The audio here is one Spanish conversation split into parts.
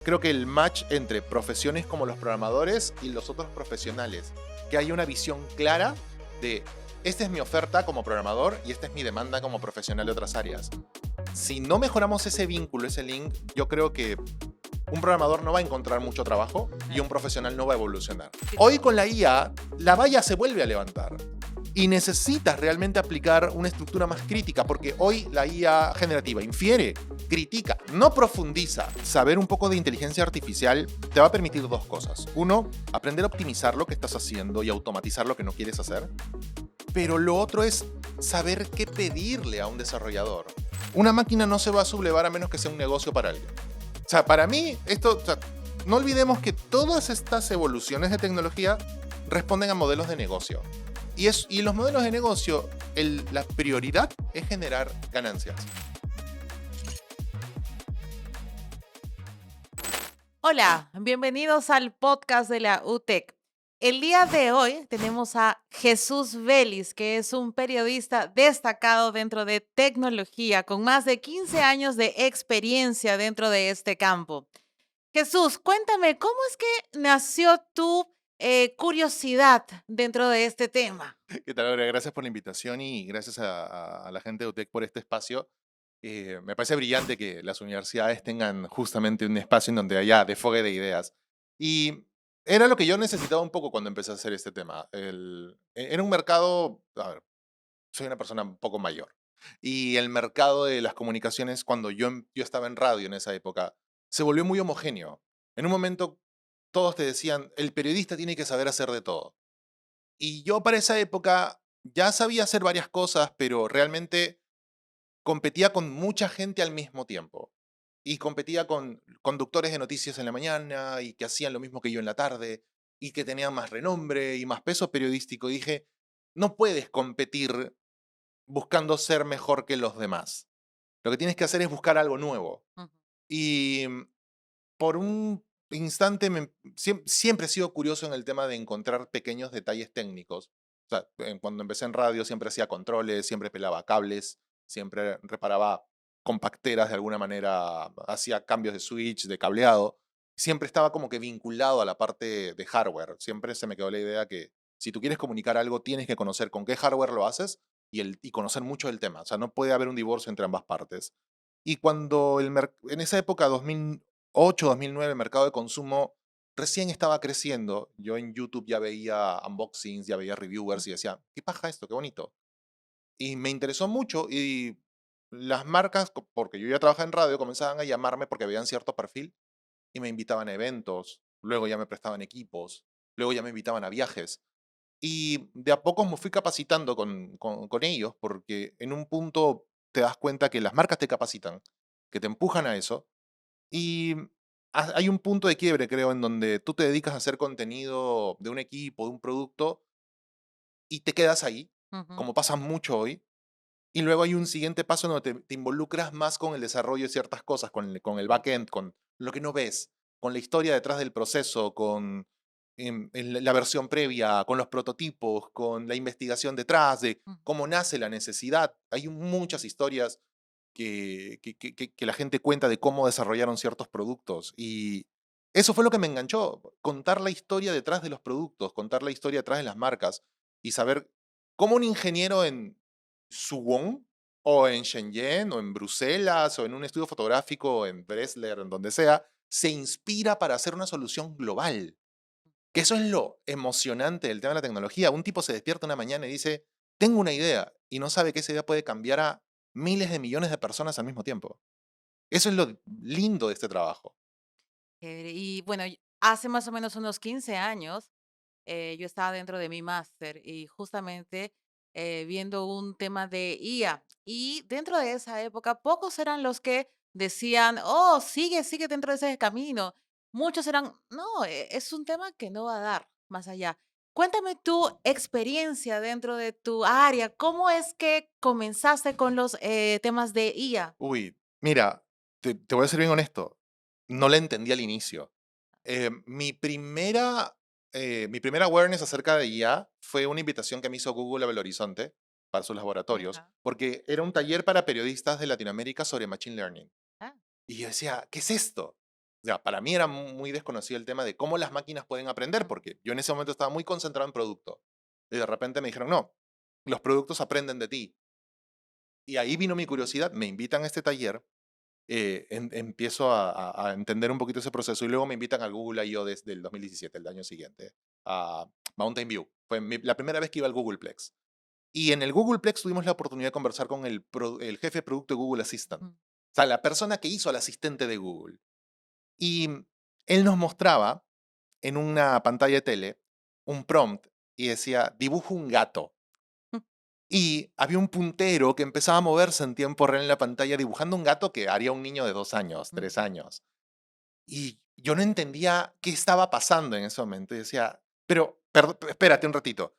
Creo que el match entre profesiones como los programadores y los otros profesionales, que haya una visión clara de esta es mi oferta como programador y esta es mi demanda como profesional de otras áreas. Si no mejoramos ese vínculo, ese link, yo creo que un programador no va a encontrar mucho trabajo y un profesional no va a evolucionar. Hoy con la IA, la valla se vuelve a levantar y necesitas realmente aplicar una estructura más crítica, porque hoy la IA generativa infiere, critica, no profundiza. Saber un poco de inteligencia artificial te va a permitir dos cosas. Uno, aprender a optimizar lo que estás haciendo y automatizar lo que no quieres hacer. Pero lo otro es saber qué pedirle a un desarrollador. Una máquina no se va a sublevar a menos que sea un negocio para alguien. O sea, para mí, no olvidemos que todas estas evoluciones de tecnología responden a modelos de negocio. Y los modelos de negocio, la prioridad es generar ganancias. Hola, bienvenidos al podcast de la UTEC. El día de hoy tenemos a Jesús Vélez, que es un periodista destacado dentro de tecnología, con más de 15 años de experiencia dentro de este campo. Jesús, cuéntame, ¿cómo es que nació tu curiosidad dentro de este tema? ¿Qué tal, Aurea? Gracias por la invitación y gracias a la gente de UTEC por este espacio. Me parece brillante que las universidades tengan justamente un espacio en donde haya desfogue de ideas. Y era lo que yo necesitaba un poco cuando empecé a hacer este tema. Era un mercado, a ver, soy una persona un poco mayor. Y el mercado de las comunicaciones, cuando yo estaba en radio en esa época, se volvió muy homogéneo. En un momento todos te decían, el periodista tiene que saber hacer de todo. Y yo para esa época ya sabía hacer varias cosas, pero realmente competía con mucha gente al mismo tiempo. Y competía con conductores de noticias en la mañana y que hacían lo mismo que yo en la tarde y que tenían más renombre y más peso periodístico. Y dije, no puedes competir buscando ser mejor que los demás. Lo que tienes que hacer es buscar algo nuevo. Ujú. Y por un instante siempre he sido curioso en el tema de encontrar pequeños detalles técnicos. O sea, cuando empecé en radio siempre hacía controles, siempre pelaba cables, siempre reparaba compacteras de alguna manera, hacía cambios de switch, de cableado. Siempre estaba como que vinculado a la parte de hardware. Siempre se me quedó la idea que si tú quieres comunicar algo, tienes que conocer con qué hardware lo haces y conocer mucho del tema. O sea, no puede haber un divorcio entre ambas partes. Y cuando en esa época, 2008, 2009, el mercado de consumo recién estaba creciendo. Yo en YouTube ya veía unboxings, ya veía reviewers y decía, ¿qué paja esto? Qué bonito. Y me interesó mucho y las marcas, porque yo ya trabajaba en radio, comenzaban a llamarme porque veían cierto perfil y me invitaban a eventos, luego ya me prestaban equipos, luego ya me invitaban a viajes. Y de a poco me fui capacitando con ellos porque en un punto te das cuenta que las marcas te capacitan, que te empujan a eso y hay un punto de quiebre, creo, en donde tú te dedicas a hacer contenido de un equipo, de un producto, y te quedas ahí, Ujú. como pasa mucho hoy. Y luego hay un siguiente paso en donde te involucras más con el desarrollo de ciertas cosas, con el backend, con lo que no ves, con la historia detrás del proceso, con en la versión previa, con los prototipos, con la investigación detrás de Mm. cómo nace la necesidad. Hay muchas historias que la gente cuenta de cómo desarrollaron ciertos productos. Y eso fue lo que me enganchó, contar la historia detrás de los productos, contar la historia detrás de las marcas y saber cómo un ingeniero en Suwon o en Shenzhen o en Bruselas o en un estudio fotográfico en Bresler, en donde sea, se inspira para hacer una solución global. Que eso es lo emocionante del tema de la tecnología. Un tipo se despierta una mañana y dice, tengo una idea y no sabe que esa idea puede cambiar a miles de millones de personas al mismo tiempo. Eso es lo lindo de este trabajo. Y bueno, hace más o menos unos 15 años yo estaba dentro de mi máster y justamente viendo un tema de IA. Y dentro de esa época, pocos eran los que decían, oh, sigue, sigue dentro de ese camino. Muchos eran, no, es un tema que no va a dar más allá. Cuéntame tu experiencia dentro de tu área. ¿Cómo es que comenzaste con los temas de IA? Uy, mira, te voy a ser bien honesto. No la entendí al inicio. Mi primera awareness acerca de IA fue una invitación que me hizo Google a Belo Horizonte para sus laboratorios, Ajá. porque era un taller para periodistas de Latinoamérica sobre Machine Learning. Ah, Y yo decía, ¿qué es esto? O sea, para mí era muy desconocido el tema de cómo las máquinas pueden aprender, Mm, porque yo en ese momento estaba muy concentrado en producto. Y de repente me dijeron, no, los productos aprenden de ti. Y ahí vino mi curiosidad, me invitan a este taller, empiezo a entender un poquito ese proceso y luego me invitan al Google I/O desde el 2017, el año siguiente, a Mountain View. Fue la primera vez que iba al Googleplex. Y en el Googleplex tuvimos la oportunidad de conversar con el jefe de producto de Google Assistant. mm, O sea, la persona que hizo al asistente de Google. Y él nos mostraba en una pantalla de tele un prompt y decía, dibujo un gato. mm, Y había un puntero que empezaba a moverse en tiempo real en la pantalla dibujando un gato que haría un niño de 2 años, tres ujú. años. Y yo no entendía qué estaba pasando en ese momento. Y decía, pero, espérate un ratito.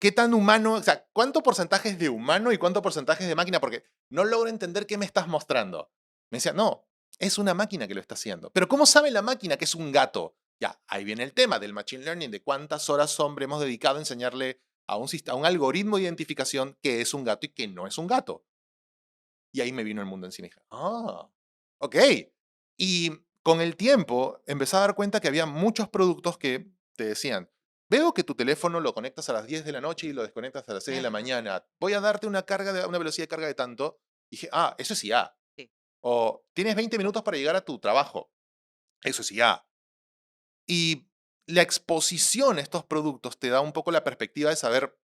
¿Qué tan humano? O sea, ¿cuánto porcentaje es de humano y cuánto porcentaje es de máquina? Porque no logro entender qué me estás mostrando. Me decía, no, es una máquina que lo está haciendo. Pero ¿cómo sabe la máquina que es un gato? Ya, ahí viene el tema del machine learning, de cuántas horas, hombre, hemos dedicado a enseñarle a un algoritmo de identificación que es un gato y que no es un gato. Y ahí me vino el mundo encima y dije, ah, ok. Y con el tiempo empecé a dar cuenta que había muchos productos que te decían, veo que tu teléfono lo conectas a las 10 de la noche y lo desconectas a las 6 de la Ajá, mañana. Voy a darte una carga una velocidad de carga de tanto. Y dije, ah, eso es IA. sí. O tienes 20 minutos para llegar a tu trabajo. Eso es IA. Y la exposición a estos productos te da un poco la perspectiva de saber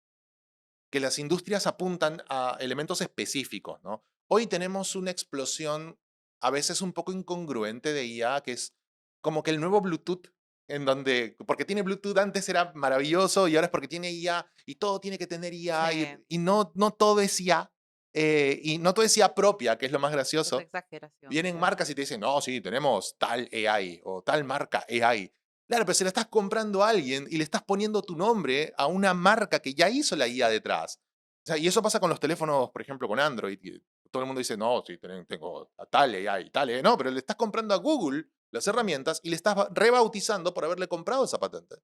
que las industrias apuntan a elementos específicos, ¿no? Hoy tenemos una explosión a veces un poco incongruente de IA, que es como que el nuevo Bluetooth, en donde, porque tiene Bluetooth antes era maravilloso y ahora es porque tiene IA y todo tiene que tener IA Sí, y no, no todo es IA, y no todo es IA propia, que es lo más es gracioso. exageración, Vienen ¿cierto? marcas y te dicen, no, sí, tenemos tal AI o tal marca AI. Claro, pero se la estás comprando a alguien y le estás poniendo tu nombre a una marca que ya hizo la IA detrás. O sea, y eso pasa con los teléfonos, por ejemplo, con Android. Que todo el mundo dice, no, sí, tengo a tal AI, tal AI. No, pero le estás comprando a Google las Ujú, herramientas y le estás rebautizando por haberle comprado esa patente.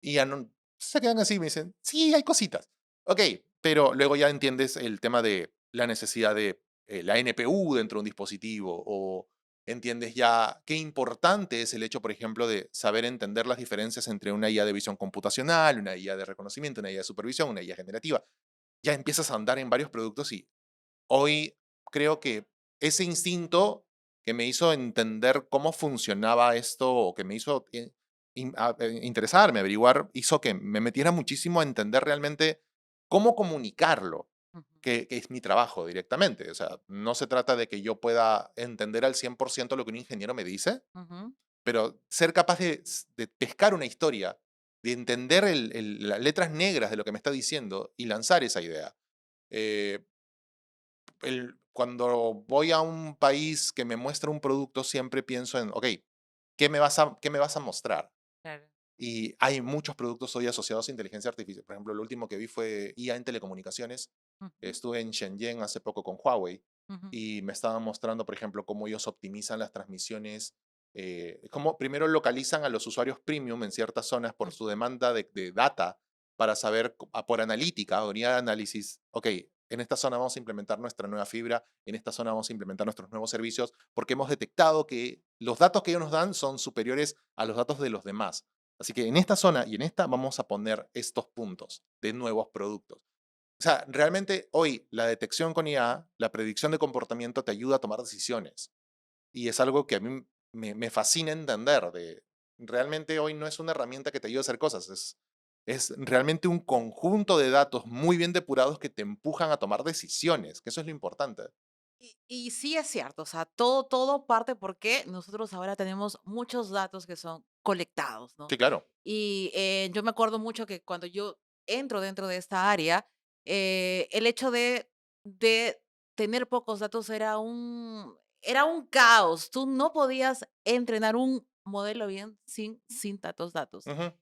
Y ya no, se quedan así y me dicen, sí, hay cositas. Ok, pero luego ya entiendes el tema de la necesidad de la NPU dentro de un dispositivo o entiendes ya qué importante es el hecho, por ejemplo, de saber entender las diferencias entre una IA de visión computacional, una IA de reconocimiento, una IA de supervisión, una IA generativa. Ya empiezas a andar en varios productos y hoy creo que ese instinto que me hizo entender cómo funcionaba esto o que me hizo interesarme, averiguar, hizo que me metiera muchísimo a entender realmente cómo comunicarlo, ujú, que es mi trabajo directamente. O sea, no se trata de que yo pueda entender al 100% lo que un ingeniero me dice, ujú. pero ser capaz de pescar una historia, de entender las letras negras de lo que me está diciendo y lanzar esa idea. Eh, cuando voy a un país que me muestra un producto, siempre pienso en, ok, qué me vas a mostrar? Claro. Y hay muchos productos hoy asociados a inteligencia artificial. Por ejemplo, el último que vi fue IA en telecomunicaciones. Ujú, Estuve en Shenzhen hace poco con Huawei ujú, y me estaban mostrando, por ejemplo, cómo ellos optimizan las transmisiones, cómo primero localizan a los usuarios premium en ciertas zonas por su ujú. demanda de data para saber, por analítica, unidad de análisis, ok, en esta zona vamos a implementar nuestra nueva fibra, en esta zona vamos a implementar nuestros nuevos servicios, porque hemos detectado que los datos que ellos nos dan son superiores a los datos de los demás. Así que en esta zona y en esta vamos a poner estos puntos de nuevos productos. O sea, realmente hoy la detección con IA, la predicción de comportamiento te ayuda a tomar decisiones. Y es algo que a mí me fascina entender. Realmente hoy no es una herramienta que te ayude a hacer cosas, es realmente un conjunto de datos muy bien depurados que te empujan a tomar decisiones, que eso es lo importante. Y sí es cierto, o sea, todo parte porque nosotros ahora tenemos muchos datos que son colectados, ¿no? Sí, claro. Y yo me acuerdo mucho que cuando yo entro dentro de esta área, el hecho de tener pocos datos era un caos. Tú no podías entrenar un modelo bien sin tantos datos. Ujú.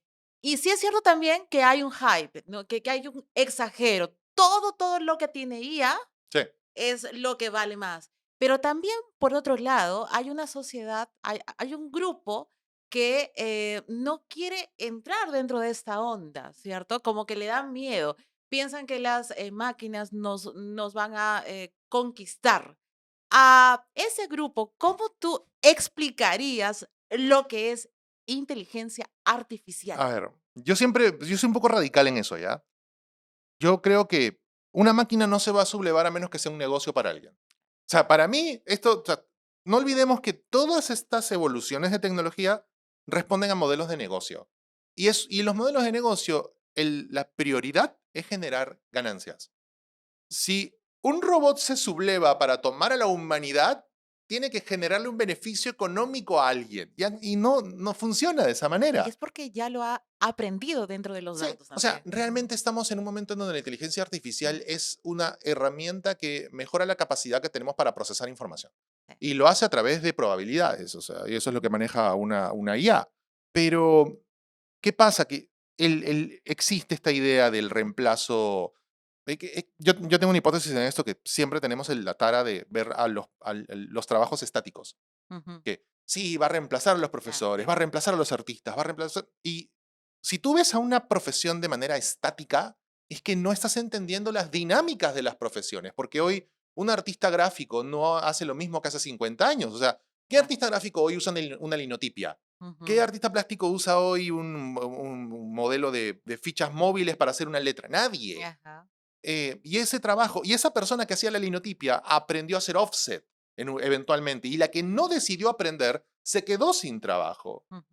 Y sí es cierto también que hay un hype, ¿no? Que hay un exagero. Todo lo que tiene IA Sí. es lo que vale más. Pero también, por otro lado, hay una sociedad, hay un grupo que no quiere entrar dentro de esta onda, ¿cierto? Como que le dan miedo. Piensan que las máquinas nos van a conquistar. a ese grupo, ¿cómo tú explicarías lo que es inteligencia artificial? A ver, yo soy un poco radical en eso, ¿ya? Yo creo que una máquina no se va a sublevar a menos que sea un negocio para alguien. O sea, para mí, o sea, no olvidemos que todas estas evoluciones de tecnología responden a modelos de negocio. Y los modelos de negocio, la prioridad es generar ganancias. Si un robot se subleva para tomar a la humanidad, tiene que generarle un beneficio económico a alguien. Y no funciona de esa Y manera. es porque ya lo ha aprendido dentro de los Sí, datos o sea, también. realmente estamos en un momento en donde la inteligencia artificial Mm, es una herramienta que mejora la capacidad que tenemos para procesar información. sí. Y lo hace a través de probabilidades, o sea, y eso es lo que Ujú, maneja una IA. Pero, ¿qué pasa? Que existe esta idea del reemplazo. Yo tengo una hipótesis en esto que siempre tenemos la tara de ver los trabajos estáticos ujú, que sí, va a reemplazar a los claro. profesores, va a reemplazar a los artistas, va a reemplazar. Y si tú ves a una profesión de manera estática, es que no estás entendiendo las dinámicas de las profesiones, porque hoy un artista gráfico no hace lo mismo que hace 50 años. O sea, ¿qué Claro. artista gráfico hoy usa una linotipia? ¿Qué Ujú, artista plástico usa hoy un modelo de fichas móviles para hacer una letra? Nadie. ajá, Y ese trabajo, y esa persona que hacía la linotipia aprendió a hacer offset eventualmente, y la que no decidió aprender se quedó sin trabajo. ujú,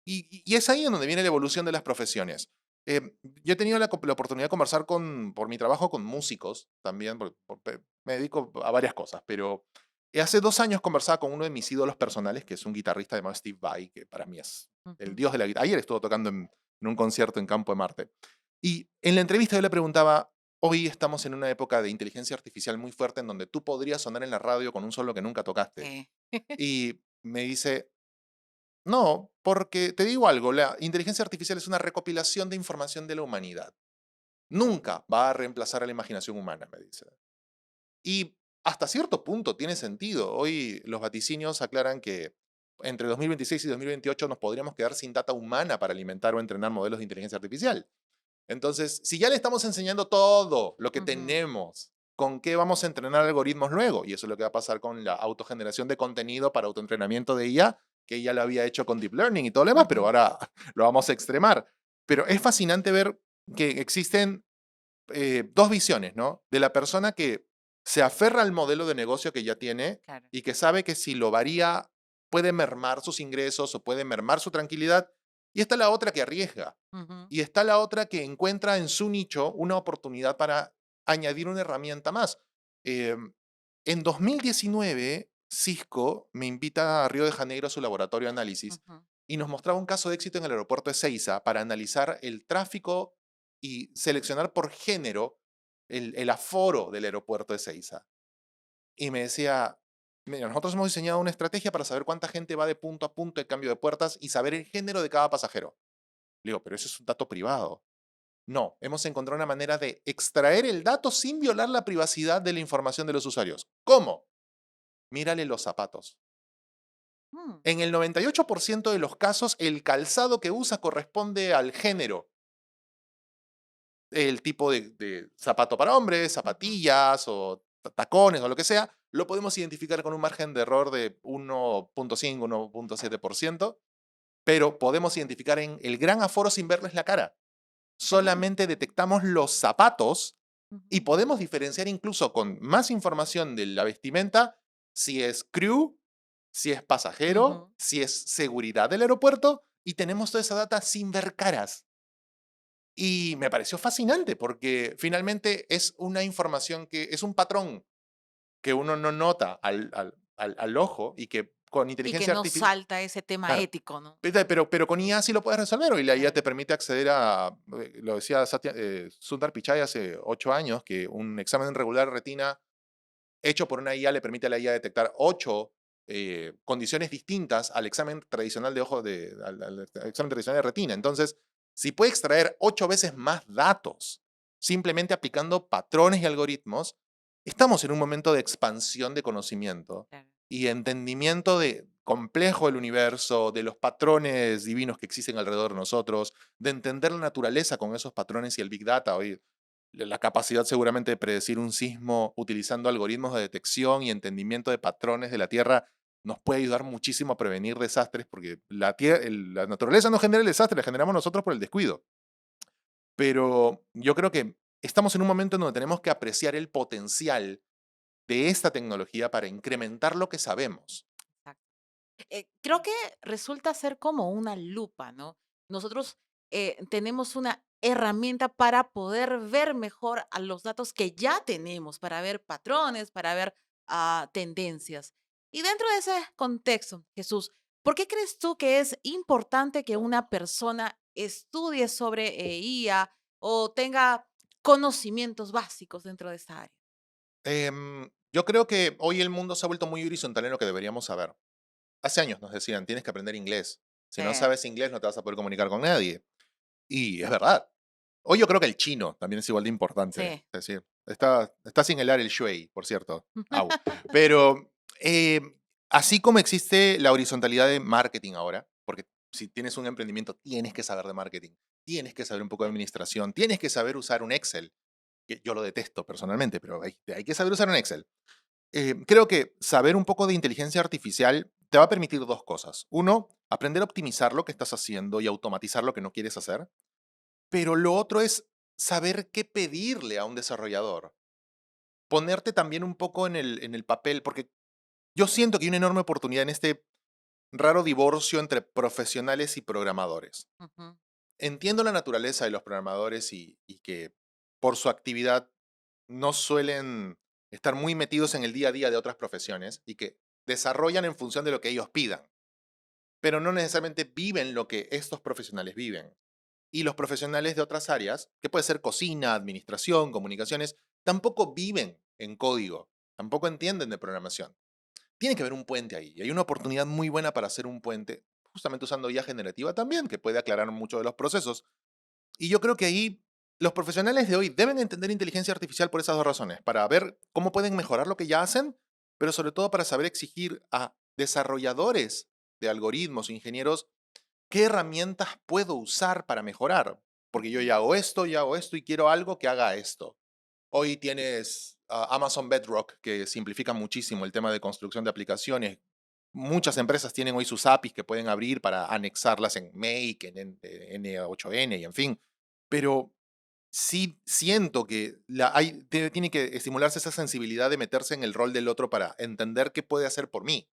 Y es ahí en donde viene la evolución de las profesiones. Yo he tenido la oportunidad de conversar por mi trabajo con músicos también, me dedico a varias cosas, pero hace 2 años conversaba con uno de mis ídolos personales, que es un guitarrista llamado Steve Vai, que para mí es el ujú. dios de la guitarra. Ayer estuvo tocando en un concierto en Campo de Marte. Y en la entrevista yo le preguntaba, hoy estamos en una época de inteligencia artificial muy fuerte en donde tú podrías sonar en la radio con un solo que nunca tocaste. Sí. Y me dice, no, porque te digo algo, la inteligencia artificial es una recopilación de información de la humanidad. Nunca va a reemplazar a la imaginación humana, me dice. Y hasta cierto punto tiene sentido. Hoy los vaticinios aclaran que entre 2026 y 2028 nos podríamos quedar sin data humana para alimentar o entrenar modelos de inteligencia artificial. Entonces, si ya le estamos enseñando todo lo que Ujú, tenemos, ¿con qué vamos a entrenar algoritmos luego? Y eso es lo que va a pasar con la autogeneración de contenido para autoentrenamiento de IA, que ya lo había hecho con Deep Learning y todo lo demás, pero ujú, ahora lo vamos a extremar. Pero es fascinante ver que existen dos visiones, ¿no? De la persona que se aferra al modelo de negocio que ya tiene claro. y que sabe que si lo varía puede mermar sus ingresos o puede mermar su tranquilidad. Y está la otra que arriesga. Ujú, Y está la otra que encuentra en su nicho una oportunidad para añadir una herramienta más. Em, en 2019, Cisco me invita a Río de Janeiro a su laboratorio de análisis ujú, y nos mostraba un caso de éxito en el aeropuerto de Ezeiza para analizar el tráfico y seleccionar por género el aforo del aeropuerto de Ezeiza. Y me decía, mira, nosotros hemos diseñado una estrategia para saber cuánta gente va de punto a punto de cambio de puertas y saber el género de cada pasajero. Le digo, pero eso es un dato privado. No, hemos encontrado una manera de extraer el dato sin violar la privacidad de la información de los usuarios. ¿Cómo? Mírale los zapatos. mm, En el 98% de los casos, el calzado que usa corresponde al género. El tipo de zapato para hombres, ujú, zapatillas o tacones o lo que sea, lo podemos identificar con un margen de error de 1.5, claro. 1.7%, pero podemos identificar en el gran aforo sin verles la cara. Oh, Solamente detectamos los zapatos y ujú, podemos diferenciar incluso con más información de la vestimenta si es crew, si es pasajero, ujú. si es seguridad del aeropuerto y tenemos toda esa data sin ver caras. Y me pareció fascinante porque finalmente es una información que es un patrón que uno no nota al ojo y que con Y que inteligencia no artificial, salta ese tema claro, ético, ¿no? pero con IA sí lo puedes resolver. Hoy la IA Claro. te permite acceder lo decía Sundar Pichai hace 8 años, que un examen regular de retina hecho por una IA le permite a la IA detectar 8 condiciones distintas al examen tradicional de ojo, al examen tradicional de retina. Entonces, si puede extraer 8 veces más datos simplemente aplicando patrones y algoritmos, estamos en un momento de expansión de conocimiento Claro. y entendimiento de complejo del universo, de los patrones divinos que existen alrededor de nosotros, de entender la naturaleza con esos patrones y el Big Data. Hoy la capacidad seguramente de predecir un sismo utilizando algoritmos de detección y entendimiento de patrones de la Tierra nos puede ayudar muchísimo a prevenir desastres, porque la naturaleza no genera el desastre, la generamos nosotros por el descuido. Pero yo creo que estamos en un momento en donde tenemos que apreciar el potencial de esta tecnología para incrementar lo que sabemos. Exacto. Creo que resulta ser como una lupa, ¿no? Nosotros tenemos una herramienta para poder ver mejor a los datos que ya tenemos, para ver patrones, para ver tendencias. Y dentro de ese contexto, Jesús, ¿por qué crees tú que es importante que una persona estudie sobre IA o tenga conocimientos básicos dentro de esta área? Yo creo que hoy el mundo se ha vuelto muy horizontal en lo que deberíamos saber. Hace años nos decían, tienes que aprender inglés. Si no Sí, sabes inglés, no te vas a poder comunicar con nadie. Y es verdad. Hoy yo creo que el chino también es igual de importante. sí. Es decir, está sin helar el shui, por cierto. Au. Pero eh, así como existe la horizontalidad de marketing ahora, porque si tienes un emprendimiento, tienes que saber de marketing, tienes que saber un poco de administración, tienes que saber usar un Excel, que yo lo detesto personalmente, pero hay que saber usar un Excel. Creo que saber un poco de inteligencia artificial te va a permitir dos cosas. Uno, aprender a optimizar lo que estás haciendo y automatizar lo que no quieres hacer. Pero lo otro es saber qué pedirle a un desarrollador. Ponerte también un poco en el papel, porque yo siento que hay una enorme oportunidad en este raro divorcio entre profesionales y programadores. Ujú. Entiendo la naturaleza de los programadores y que por su actividad no suelen estar muy metidos en el día a día de otras profesiones y que desarrollan en función de lo que ellos pidan, pero no necesariamente viven lo que estos profesionales viven. Y los profesionales de otras áreas, que puede ser cocina, administración, comunicaciones, tampoco viven en código, tampoco entienden de programación. Tiene que haber un puente ahí, y hay una oportunidad muy buena para hacer un puente, justamente usando IA generativa también, que puede aclarar mucho de los procesos. Y yo creo que ahí los profesionales de hoy deben entender inteligencia artificial por esas dos razones, para ver cómo pueden mejorar lo que ya hacen, pero sobre todo para saber exigir a desarrolladores de algoritmos, ingenieros, qué herramientas puedo usar para mejorar. Porque yo ya hago esto y quiero algo que haga esto. Hoy tienes Amazon Bedrock, que simplifica muchísimo el tema de construcción de aplicaciones. Muchas empresas tienen hoy sus APIs que pueden abrir para anexarlas en Make, en N8N y en fin. Pero sí siento que tiene que estimularse esa sensibilidad de meterse en el rol del otro para entender qué puede hacer por mí.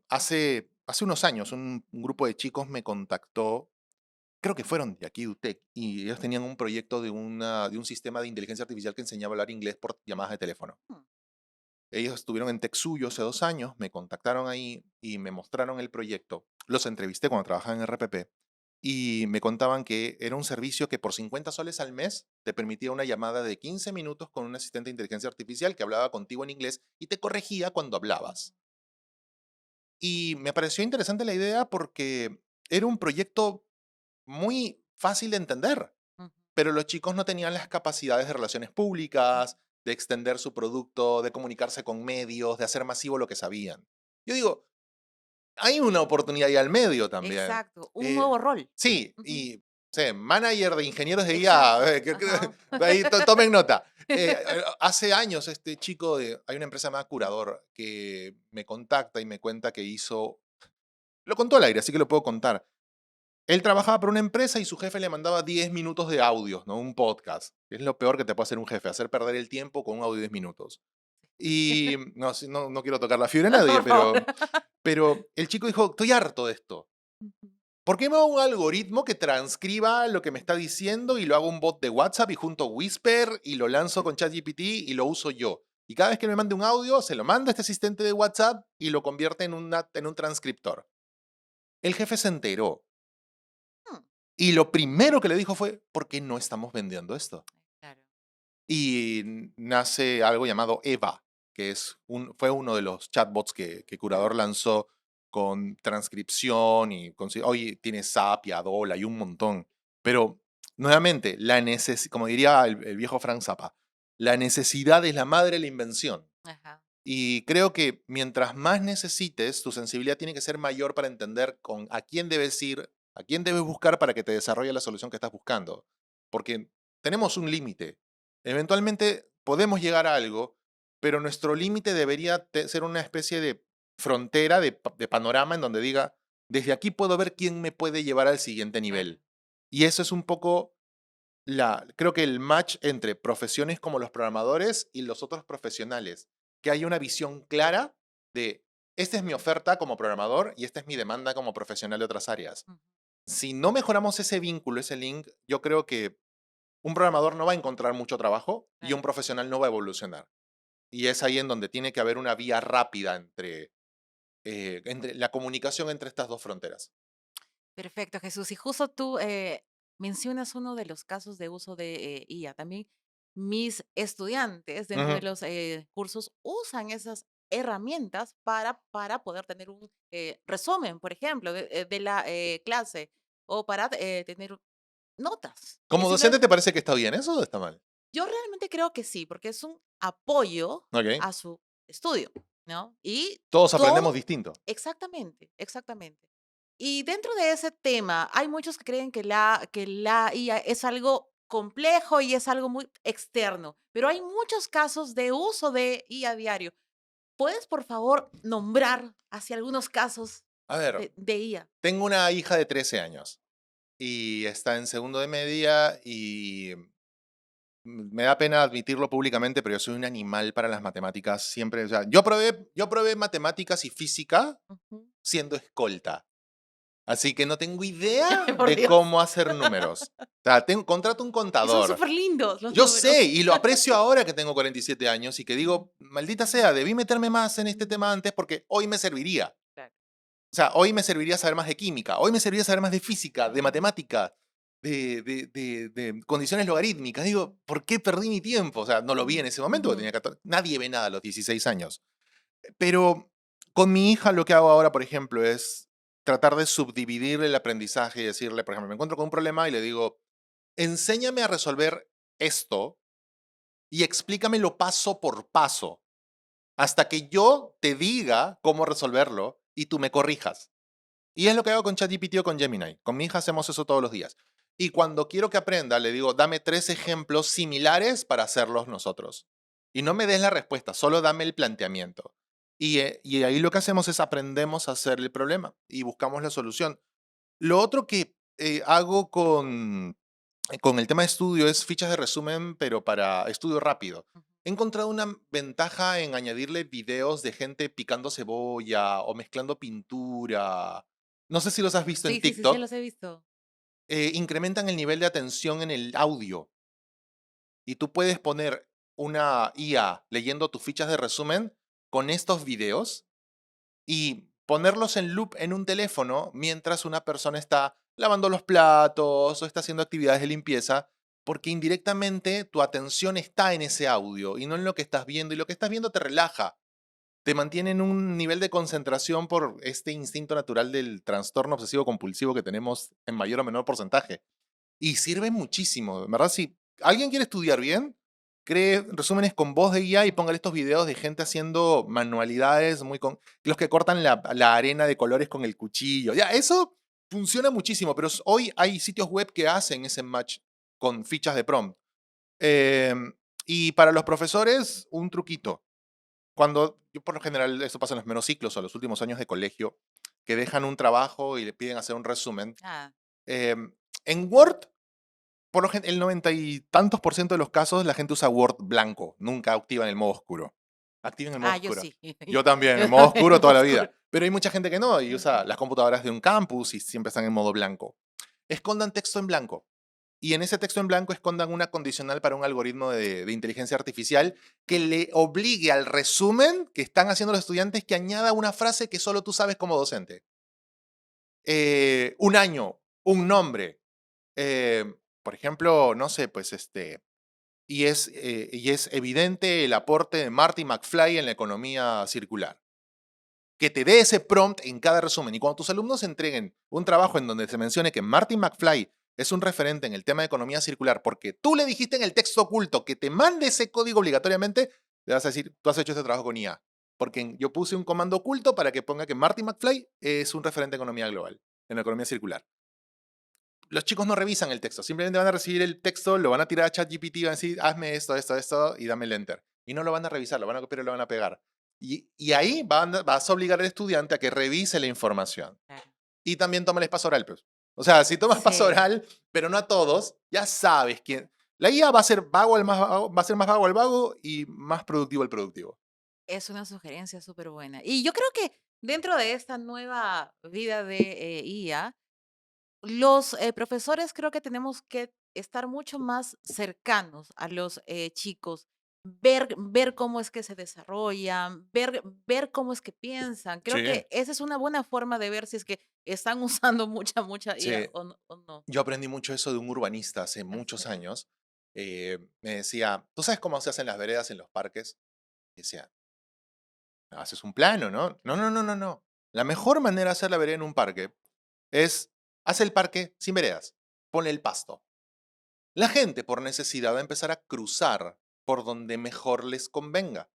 Hace unos años un grupo de chicos me contactó, creo que fueron de aquí de UTEC, y ellos tenían un proyecto de un sistema de inteligencia artificial que enseñaba a hablar inglés por llamadas de teléfono. Mm. Ellos estuvieron en TechSuyo hace 2 años, me contactaron ahí y me mostraron el proyecto. Los entrevisté cuando trabajaban en RPP y me contaban que era un servicio que por 50 soles al mes te permitía una llamada de 15 minutos con un asistente de inteligencia artificial que hablaba contigo en inglés y te corregía cuando hablabas. Y me pareció interesante la idea porque era un proyecto muy fácil de entender, Ujú. pero los chicos no tenían las capacidades de relaciones públicas, de extender su producto, de comunicarse con medios, de hacer masivo lo que sabían. Yo digo, hay una oportunidad ahí al medio también. Exacto, un Eh, nuevo rol. sí, Ujú. y sí, manager de ingenieros de IA, Exacto, ajá. ahí tomen nota. Hace años este chico, hay una empresa llamada Curador que me contacta y me cuenta que hizo, lo contó al aire, así que lo puedo contar. Él trabajaba para una empresa y su jefe le mandaba 10 minutos de audios, ¿no? Un podcast. Es lo peor que te puede hacer un jefe, hacer perder el tiempo con un audio de 10 minutos. Y no, no quiero tocar la fibra a nadie, Por favor. pero el chico dijo, estoy harto de esto. Ujú. ¿Por qué me hago un algoritmo que transcriba lo que me está diciendo y lo hago un bot de WhatsApp y junto Whisper y lo lanzo con ChatGPT y lo uso yo? Y cada vez que me mande un audio, se lo manda a este asistente de WhatsApp y lo convierte en un transcriptor. El jefe se enteró Mm, y lo primero que le dijo fue, ¿por qué no estamos vendiendo esto? claro. Y nace algo llamado Eva, que fue uno de los chatbots que Curador lanzó con transcripción y hoy tiene SAP y Adola y un montón. Pero nuevamente, como diría el viejo Frank Zappa, la necesidad es la madre de la invención. Ajá. Y creo que mientras más necesites, tu sensibilidad tiene que ser mayor para entender a quién debes ir, a quién debes buscar para que te desarrolle la solución que estás buscando. Porque tenemos un límite. Eventualmente podemos llegar a algo, pero nuestro límite debería ser una especie de frontera, de panorama en donde diga, desde aquí puedo ver quién me puede llevar al siguiente Claro. nivel. Y eso es un poco creo que el match entre profesiones como los programadores y los otros profesionales, que haya una visión clara de, esta es mi oferta como programador y esta es mi demanda como profesional de otras áreas. Ujú. Si no mejoramos ese vínculo, ese link, yo creo que un programador no va a encontrar mucho trabajo y un Claro. profesional no va a evolucionar. Y es ahí en donde tiene que haber una vía rápida entre la comunicación entre estas dos fronteras. Perfecto, Jesús. Y justo tú mencionas uno de los casos de uso de IA. También mis estudiantes dentro de Ujú. los cursos usan esas herramientas para poder tener un resumen, por ejemplo, de la clase o para tener notas. ¿Como docente te parece que está bien eso o está mal? Yo realmente creo que sí, porque es un apoyo Ok. a su estudio, ¿no? Y Todos aprendemos todo, distinto. exactamente, exactamente. Y dentro de ese tema, hay muchos que creen que la IA es algo complejo y es algo muy externo, pero hay muchos casos de uso de IA diario. ¿Puedes, por favor, nombrar hacia algunos casos A ver, de IA? tengo una hija de 13 años y está en segundo de media y me da pena admitirlo públicamente, pero yo soy un animal para las matemáticas siempre. O sea, yo probé matemáticas y física Ujú. siendo escolta. Así que no tengo idea Por de Dios. cómo hacer números. O sea, contrato un Y son contador. súper lindos los Yo sé, números. y lo aprecio ahora que tengo 47 años y que Ujú. digo, maldita sea, debí meterme más en este tema antes porque hoy me serviría. Claro. O sea, hoy me serviría saber más de química, hoy me serviría saber más de física, de Ujú. matemática, de condiciones logarítmicas. Digo, ¿por qué perdí mi tiempo? O sea, no lo vi en ese momento, porque Ujú. tenía 14. Nadie ve nada a los 16 años. Pero con mi hija lo que hago ahora, por ejemplo, es tratar de subdividir el aprendizaje y decirle, por ejemplo, me encuentro con un problema y le digo, enséñame a resolver esto y explícamelo paso por paso, hasta que yo te diga cómo resolverlo y tú me corrijas. Y es lo que hago con ChatGPT o con Gemini. Con mi hija hacemos eso todos los días. Y cuando quiero que aprenda, le digo, dame 3 ejemplos similares para hacerlos nosotros. Y no me des la respuesta, solo dame el planteamiento. Y ahí lo que hacemos es aprendemos a hacer el problema y buscamos la solución. Lo otro que hago con el tema de estudio es fichas de resumen, pero para estudio rápido. Ujú. He encontrado una ventaja en añadirle videos de gente picando cebolla o mezclando pintura. No sé si los has visto en Sí, sí, sí, sí, TikTok. los he visto. Incrementan el nivel de atención en el audio y tú puedes poner una IA leyendo tus fichas de resumen con estos videos y ponerlos en loop en un teléfono mientras una persona está lavando los platos o está haciendo actividades de limpieza, porque indirectamente tu atención está en ese audio y no en lo que estás viendo, y lo que estás viendo te relaja, te mantiene en un nivel de concentración por este instinto natural del trastorno obsesivo compulsivo que tenemos en mayor o menor porcentaje. Y sirve muchísimo, en verdad. Si alguien quiere estudiar bien, cree resúmenes con voz de guía y póngale estos videos de gente haciendo manualidades, los que cortan la arena de colores con el cuchillo. Ya, eso funciona muchísimo, pero hoy hay sitios web que hacen ese match con fichas de prompt. Em, y para los profesores, un truquito. Yo por lo general, esto pasa en los menos ciclos o los últimos años de colegio, que dejan un trabajo y le piden hacer un resumen. Ah, em, en Word el 90 y tantos por ciento de los casos la gente usa Word blanco, nunca activa en el modo oscuro. Activen el modo yo oscuro. sí. Yo también, en Yo el modo también, oscuro toda la oscuro. vida. Pero hay mucha gente que no y usa Ujú. las computadoras de un campus y siempre están en modo blanco. Escondan texto en blanco. Y en ese texto en blanco escondan una condicional para un algoritmo de inteligencia artificial que le obligue al resumen que están haciendo los estudiantes que añada una frase que solo tú sabes como docente. Un año, un nombre. Por ejemplo, no sé, pues y es evidente el aporte de Marty McFly en la economía circular. Que te dé ese prompt en cada resumen. Y cuando tus alumnos entreguen un trabajo en donde se mencione que Marty McFly es un referente en el tema de economía circular porque tú le dijiste en el texto oculto que te mande ese código obligatoriamente, le vas a decir, tú has hecho este trabajo con IA. Porque yo puse un comando oculto para que ponga que Marty McFly es un referente en economía global, en la economía circular. los chicos no revisan el texto, simplemente van a recibir el texto, lo van a tirar a ChatGPT y van a decir, hazme esto, esto, esto, y dame el enter. Y no lo van a revisar, lo van a copiar y lo van a pegar. Y ahí vas a obligar al estudiante a que revise la información. Claro. Y también toma el espacio oral, pues. O sea, si tomas paso Sí, oral, pero no a todos, ya sabes quién. La IA va a ser vago el más vago, va a ser más vago el vago y más productivo el productivo. es una sugerencia súper buena. Y yo creo que dentro de esta nueva vida de IA, los profesores creo que tenemos que estar mucho más cercanos a los chicos, ver cómo es que se desarrollan, ver cómo es que piensan. Creo Sí, que esa es una buena forma de ver si es que están usando mucha IA sí. o no. Yo aprendí mucho eso de un urbanista hace muchos Así. años. Me decía, ¿tú sabes cómo se hacen las veredas en los parques? Y decía, haces un plano, ¿no? No, no, no, no, no. La mejor manera de hacer la vereda en un parque es, hace el parque sin veredas, ponle el pasto. La gente, por necesidad, va a empezar a cruzar por donde mejor les convenga.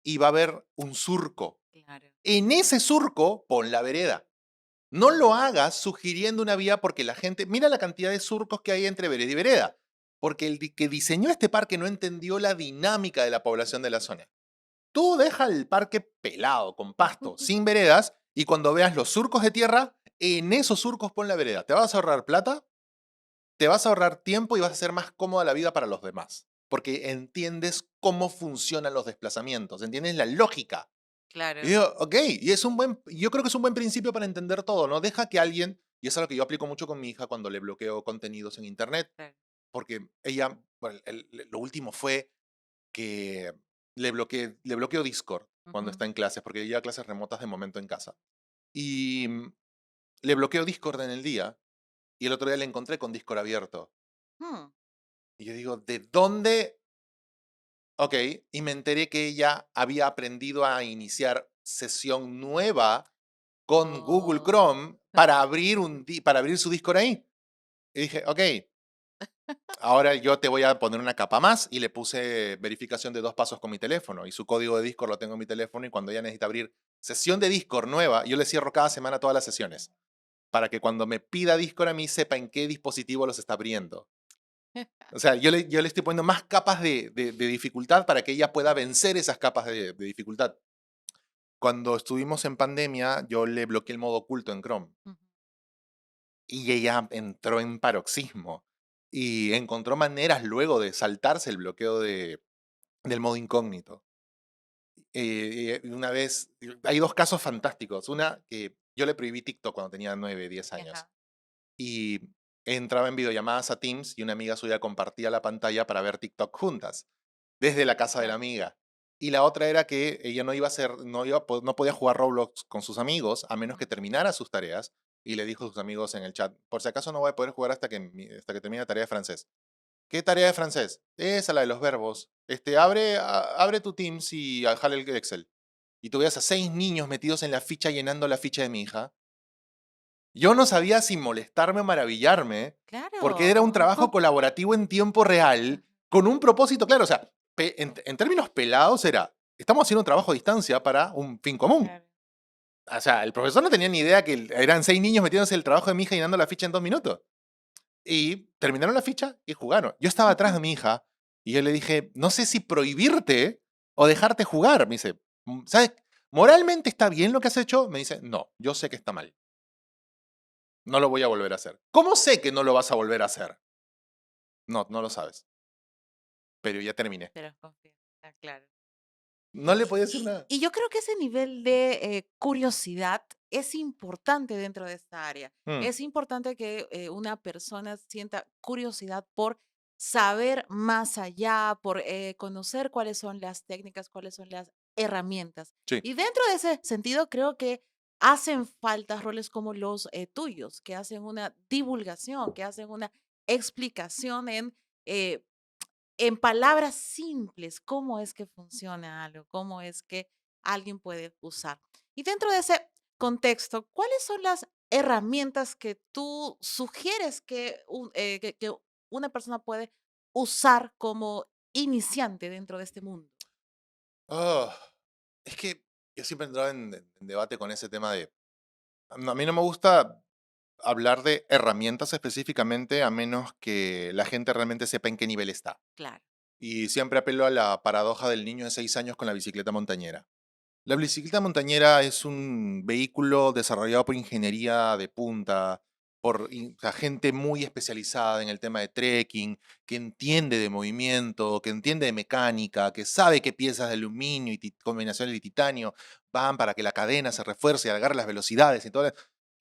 Y va a haber un surco. Claro. En ese surco, pon la vereda. No lo hagas sugiriendo una vía porque la gente, mira la cantidad de surcos que hay entre vereda y vereda, porque que diseñó este parque no entendió la dinámica de la población de la zona. Tú deja el parque pelado, con pasto, sin veredas, y cuando veas los surcos de tierra, en esos surcos pon la vereda. ¿Te vas a ahorrar plata? Te vas a ahorrar tiempo y vas a hacer más cómoda la vida para los demás, porque entiendes cómo funcionan los desplazamientos, entiendes la lógica. Y Claro. digo, ok, y yo creo que es un buen principio para entender todo, ¿no? Deja que alguien, y eso es lo que yo aplico mucho con mi hija cuando le bloqueo contenidos en internet, Claro. porque ella, bueno, lo último fue que le bloqueo Discord cuando Ujú. está en clases, porque ella lleva clases remotas de momento en casa. Y le bloqueo Discord en el día, y el otro día le encontré con Discord abierto. Mm. Y yo digo, ¿de dónde? Ok, y me enteré que ella había aprendido a iniciar sesión nueva con Google Oh. Chrome para abrir, para abrir su Discord ahí. Y dije, ok, ahora yo te voy a poner una capa más y le puse verificación de 2 pasos con mi teléfono y su código de Discord lo tengo en mi teléfono y cuando ella necesita abrir sesión de Discord nueva, yo le cierro cada semana todas las sesiones para que cuando me pida Discord a mí sepa en qué dispositivo los está abriendo. O sea, yo le estoy poniendo más capas de dificultad para que ella pueda vencer esas capas de dificultad. Cuando estuvimos en pandemia, yo le bloqueé el modo oculto en Chrome Ujú. y ella entró en paroxismo y encontró maneras luego de saltarse el bloqueo del modo incógnito. Una vez, hay 2 casos fantásticos. Una, que yo le prohibí TikTok cuando tenía 9, 10 años Ajá. y entraba en videollamadas a Teams y una amiga suya compartía la pantalla para ver TikTok juntas, desde la casa de la Claro. amiga. Y la otra era que ella no iba a hacer, no podía jugar Roblox con sus amigos a menos que Ujú. terminara sus tareas. Y le dijo a sus amigos en el chat, por si acaso no voy a poder jugar hasta que termine la tarea de francés. ¿Qué tarea de francés? Esa, la de los verbos. Abre tu Teams y jale el Excel. Y tú veas a 6 niños metidos en la ficha llenando la ficha de mi hija. Yo no sabía si molestarme o maravillarme, porque era un Claro. trabajo colaborativo en tiempo real, con un propósito claro. O sea, en términos pelados era, estamos haciendo un trabajo a distancia para un fin común. Claro. O sea, el profesor no tenía ni idea que eran 6 niños metiéndose el trabajo de mi hija llenando la ficha en 2 minutos. Y terminaron la ficha y jugaron. Yo estaba atrás de mi hija y yo le dije, no sé si prohibirte o dejarte jugar. Me dice, ¿sabes? ¿Moralmente está bien lo que has hecho? Me dice, no, yo sé que está mal. No lo voy a volver a hacer. ¿Cómo sé que no lo vas a volver a hacer? No, no lo sabes. Pero ya terminé. Pero confío. Ah, claro. No le Y podía decir y nada. y yo creo que ese nivel de, curiosidad es importante dentro de esta área. Mm, Es importante que, una persona sienta curiosidad por saber más allá, por, conocer cuáles son las técnicas, cuáles son las herramientas. sí, Y dentro de ese sentido, creo que hacen falta roles como los, tuyos, que hacen una divulgación, que hacen una explicación eh en palabras simples, cómo es que funciona algo, cómo es que alguien puede usar. Y dentro de ese contexto, ¿cuáles son las herramientas que tú sugieres que, que una persona puede usar como iniciante dentro de este mundo? ah, es que yo siempre he entrado en debate con ese tema de. A mí no me gusta. hablar de herramientas específicamente a menos que la gente realmente sepa en qué nivel está. Claro, Y siempre apelo a la paradoja del niño de 6 años con la bicicleta montañera. La bicicleta montañera es un vehículo desarrollado por ingeniería de punta, o sea, gente muy especializada en el tema de trekking, que entiende de movimiento, que entiende de mecánica, que sabe qué piezas de aluminio y combinaciones de titanio van para que la cadena se refuerce y agarre las velocidades y todo.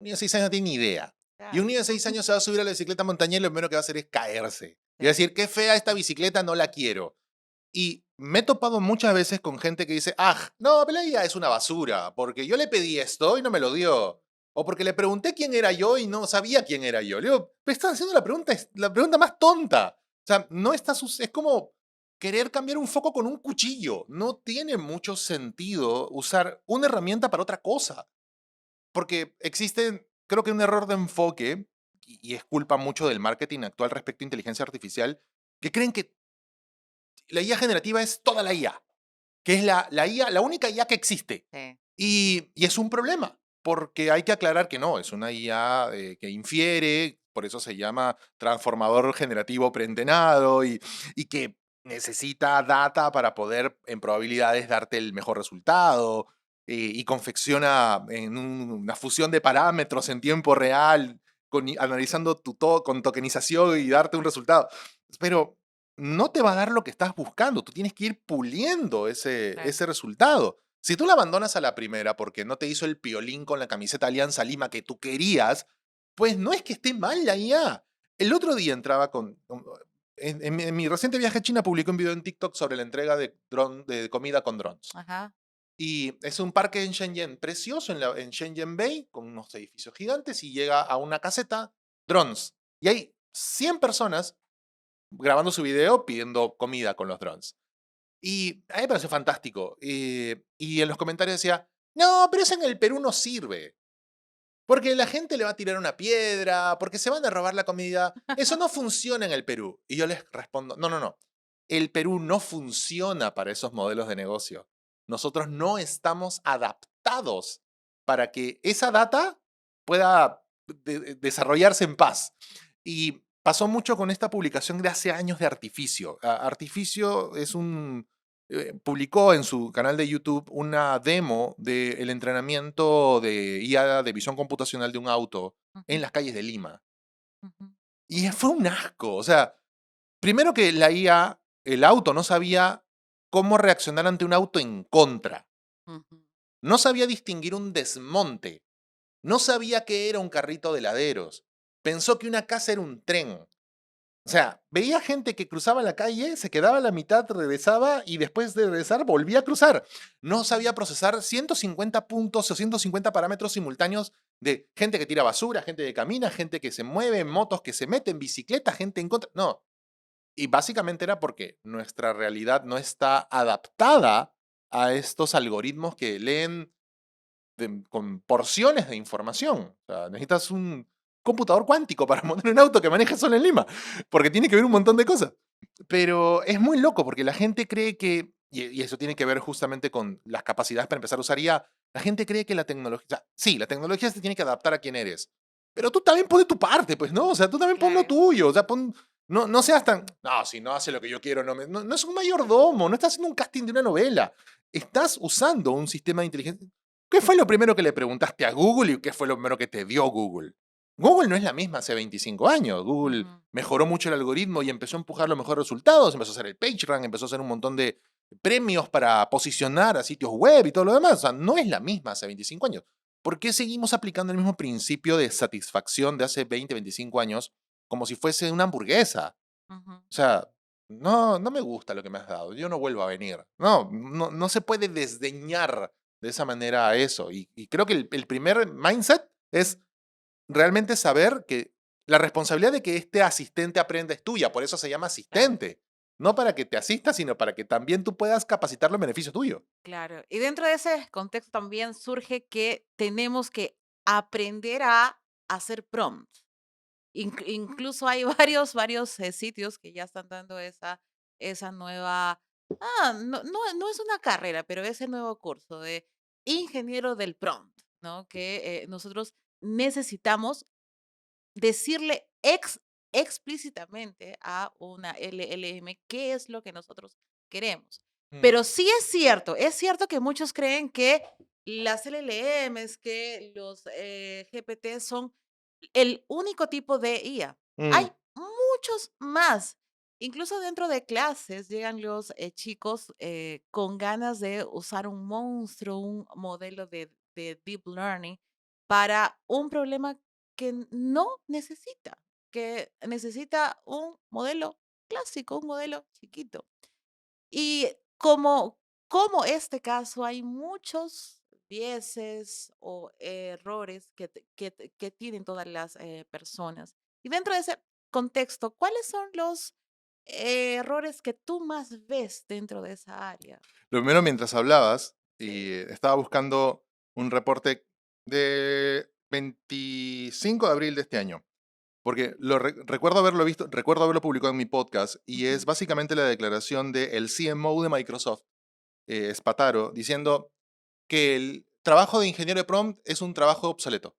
Un niño de 6 años no tiene ni idea. Y un claro. niño de 6 años se va a subir a la bicicleta montañera y lo primero que va a hacer es caerse. Y va a decir, qué fea esta bicicleta, no la quiero. Y me he topado muchas veces con gente que dice, ah, no, pero ella es una basura, porque yo le pedí esto y no me lo dio. O porque le pregunté quién era yo y no sabía quién era yo. Le digo, me estás haciendo la pregunta más tonta. O sea, no está es como querer cambiar un foco con un cuchillo. No tiene mucho sentido usar una herramienta para otra cosa. Porque existe, creo que un error de enfoque, y es culpa mucho del marketing actual respecto a inteligencia artificial, que creen que la IA generativa es toda la IA, que es la IA, la única IA que existe. Sí, Y es un problema, porque hay que aclarar que no, es una IA que infiere, por eso se llama transformador generativo preentrenado y que necesita data para poder en probabilidades darte el mejor resultado y confecciona en una fusión de parámetros en tiempo real, analizando todo con tokenización y darte un resultado. Pero no te va a dar lo que estás buscando. Tú tienes que ir puliendo claro. ese resultado. Si tú la abandonas a la primera porque no te hizo el piolín con la camiseta Alianza Lima que tú querías, pues no es que esté mal la IA. El otro día entraba en mi reciente viaje a China publiqué un video en TikTok sobre la entrega de comida con drones. Ajá. Y es un parque en Shenzhen precioso, en Shenzhen Bay, con unos edificios gigantes, y llega a una caseta, drones. Y hay 100 personas grabando su video pidiendo comida con los drones. Y a mí me pareció fantástico. Y en los comentarios decía, no, pero eso en el Perú no sirve. Porque la gente le va a tirar una piedra, porque se van a robar la comida. Eso no funciona en el Perú. Y yo les respondo, no, no, no. El Perú no funciona para esos modelos de negocio. Nosotros no estamos adaptados para que esa data pueda desarrollarse en paz. Y pasó mucho con esta publicación de hace años de Artificio. Artificio es publicó en su canal de YouTube una demo del entrenamiento de IA de visión computacional de un auto en Ujú, las calles de Lima. ujú, Y fue un asco. O sea, primero que la IA, el auto no sabía cómo reaccionar ante un auto en contra. ujú. No sabía distinguir un desmonte. No sabía qué era un carrito de heladeros. Pensó que una casa era un tren. O sea, veía gente que cruzaba la calle, se quedaba a la mitad, regresaba y después de regresar volvía a cruzar. No sabía procesar 150 puntos o 150 parámetros simultáneos de gente que tira basura, gente que camina, gente que se mueve, motos que se meten, bicicleta, gente en contra. No. Y básicamente era porque nuestra realidad no está adaptada a estos algoritmos que leen con porciones de información. O sea, necesitas un computador cuántico para montar un auto que maneja solo en Lima, porque tiene que ver un montón de cosas. Pero es muy loco porque la gente cree que, y eso tiene que ver justamente con las capacidades para empezar a usar IA, la gente cree que la tecnología, o sea, sí, la tecnología se tiene que adaptar a quién eres, pero tú también pon de tu parte, pues, ¿no? O sea, tú también pon lo Claro. tuyo, o sea, no seas tan, no, si no hace lo que yo quiero, no es un mayordomo, no estás haciendo un casting de una novela, estás usando un sistema de inteligencia. ¿Qué fue lo primero que le preguntaste a Google y qué fue lo primero que te dio Google? Google no es la misma hace 25 años. Google Ujú. mejoró mucho el algoritmo y empezó a empujar los mejores resultados, empezó a hacer el PageRank, empezó a hacer un montón de premios para posicionar a sitios web y todo lo demás. O sea, no es la misma hace 25 años. ¿Por qué seguimos aplicando el mismo principio de satisfacción de hace 20, 25 años como si fuese una hamburguesa? Ujú. O sea, no me gusta lo que me has dado, yo no vuelvo a venir. No se puede desdeñar de esa manera a eso. Y creo que el primer mindset es realmente saber que la responsabilidad de que este asistente aprenda es tuya, por eso se llama Claro, asistente. No para que te asista, sino para que también tú puedas capacitarlo en beneficio tuyo. claro. Y dentro de ese contexto también surge que tenemos que aprender a hacer prompts. Incluso hay varios sitios que ya están dando esa nueva, no es una carrera, pero ese nuevo curso de ingeniero del prompt, ¿no? Que nosotros necesitamos decirle explícitamente a una LLM qué es lo que nosotros queremos. Mm, Pero sí es cierto que muchos creen que las LLMs, que los GPT son el único tipo de IA. mm, Hay muchos más. Incluso dentro de clases llegan los chicos con ganas de usar un monstruo, un modelo de deep learning para un problema que no necesita, que necesita un modelo clásico, un modelo chiquito. Y como este caso, hay muchos dieces o errores que tienen todas las personas. Y dentro de ese contexto, ¿cuáles son los errores que tú más ves dentro de esa área? Lo primero, mientras hablabas, Sí. y estaba buscando un reporte de 25 de abril de este año, porque recuerdo haberlo visto, recuerdo haberlo publicado en mi podcast, y es Ujú. básicamente la declaración del CMO de Microsoft, Spataro, diciendo que el trabajo de ingeniero de prompt es un trabajo obsoleto.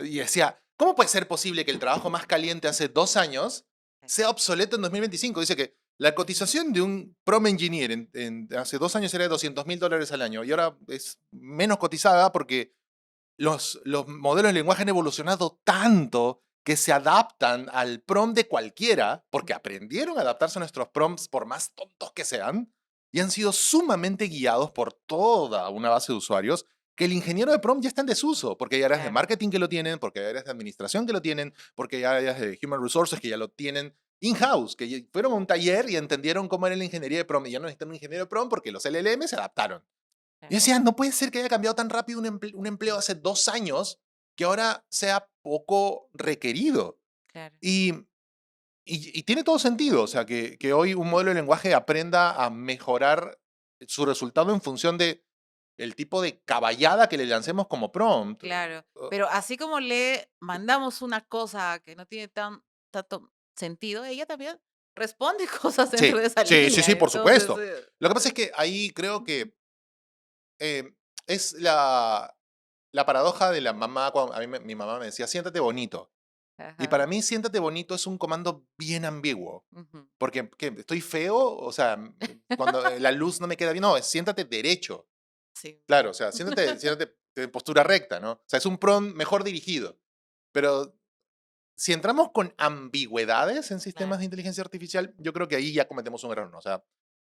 Y decía, ¿cómo puede ser posible que el trabajo más caliente hace 2 años Sí. sea obsoleto en 2025? Dice que la cotización de un prompt engineer hace 2 años era de $200.000 al año y ahora es menos cotizada porque los modelos de lenguaje han evolucionado tanto que se adaptan al prompt de cualquiera, porque aprendieron a adaptarse a nuestros prompts por más tontos que sean, y han sido sumamente guiados por toda una base de usuarios, que el ingeniero de prompt ya está en desuso, porque hay áreas de Claro, marketing que lo tienen, porque hay áreas de administración que lo tienen, porque hay áreas de human resources que ya lo tienen in-house, que fueron a un taller y entendieron cómo era la ingeniería de prompt, y ya no necesitan un ingeniero de prompt porque los LLM se adaptaron. Yo claro, decía, no puede ser que haya cambiado tan rápido un empleo hace 2 años que ahora sea poco requerido. claro, Y, y tiene todo sentido, o sea, que hoy un modelo de lenguaje aprenda a mejorar su resultado en función de el tipo de caballada que le lancemos como prompt. claro. Pero así como le mandamos una cosa que no tiene tanto sentido, ella también responde cosas dentro Sí, de esa sí, sí, línea. sí, por Entonces, supuesto. Lo que pasa es que ahí creo que eh, es la paradoja de la mamá, cuando a mí mi mamá me decía, siéntate bonito. Y para ajá, mí, siéntate bonito es un comando bien ambiguo. ujú. Porque, ¿qué? ¿Estoy feo? O sea, cuando la luz no me queda bien. No, es siéntate derecho. Sí. Claro, o sea, siéntate en postura recta, ¿no? O sea, es un prompt mejor dirigido. Pero si entramos con ambigüedades en sistemas Claro. de inteligencia artificial, yo creo que ahí ya cometemos un error, ¿no? O sea,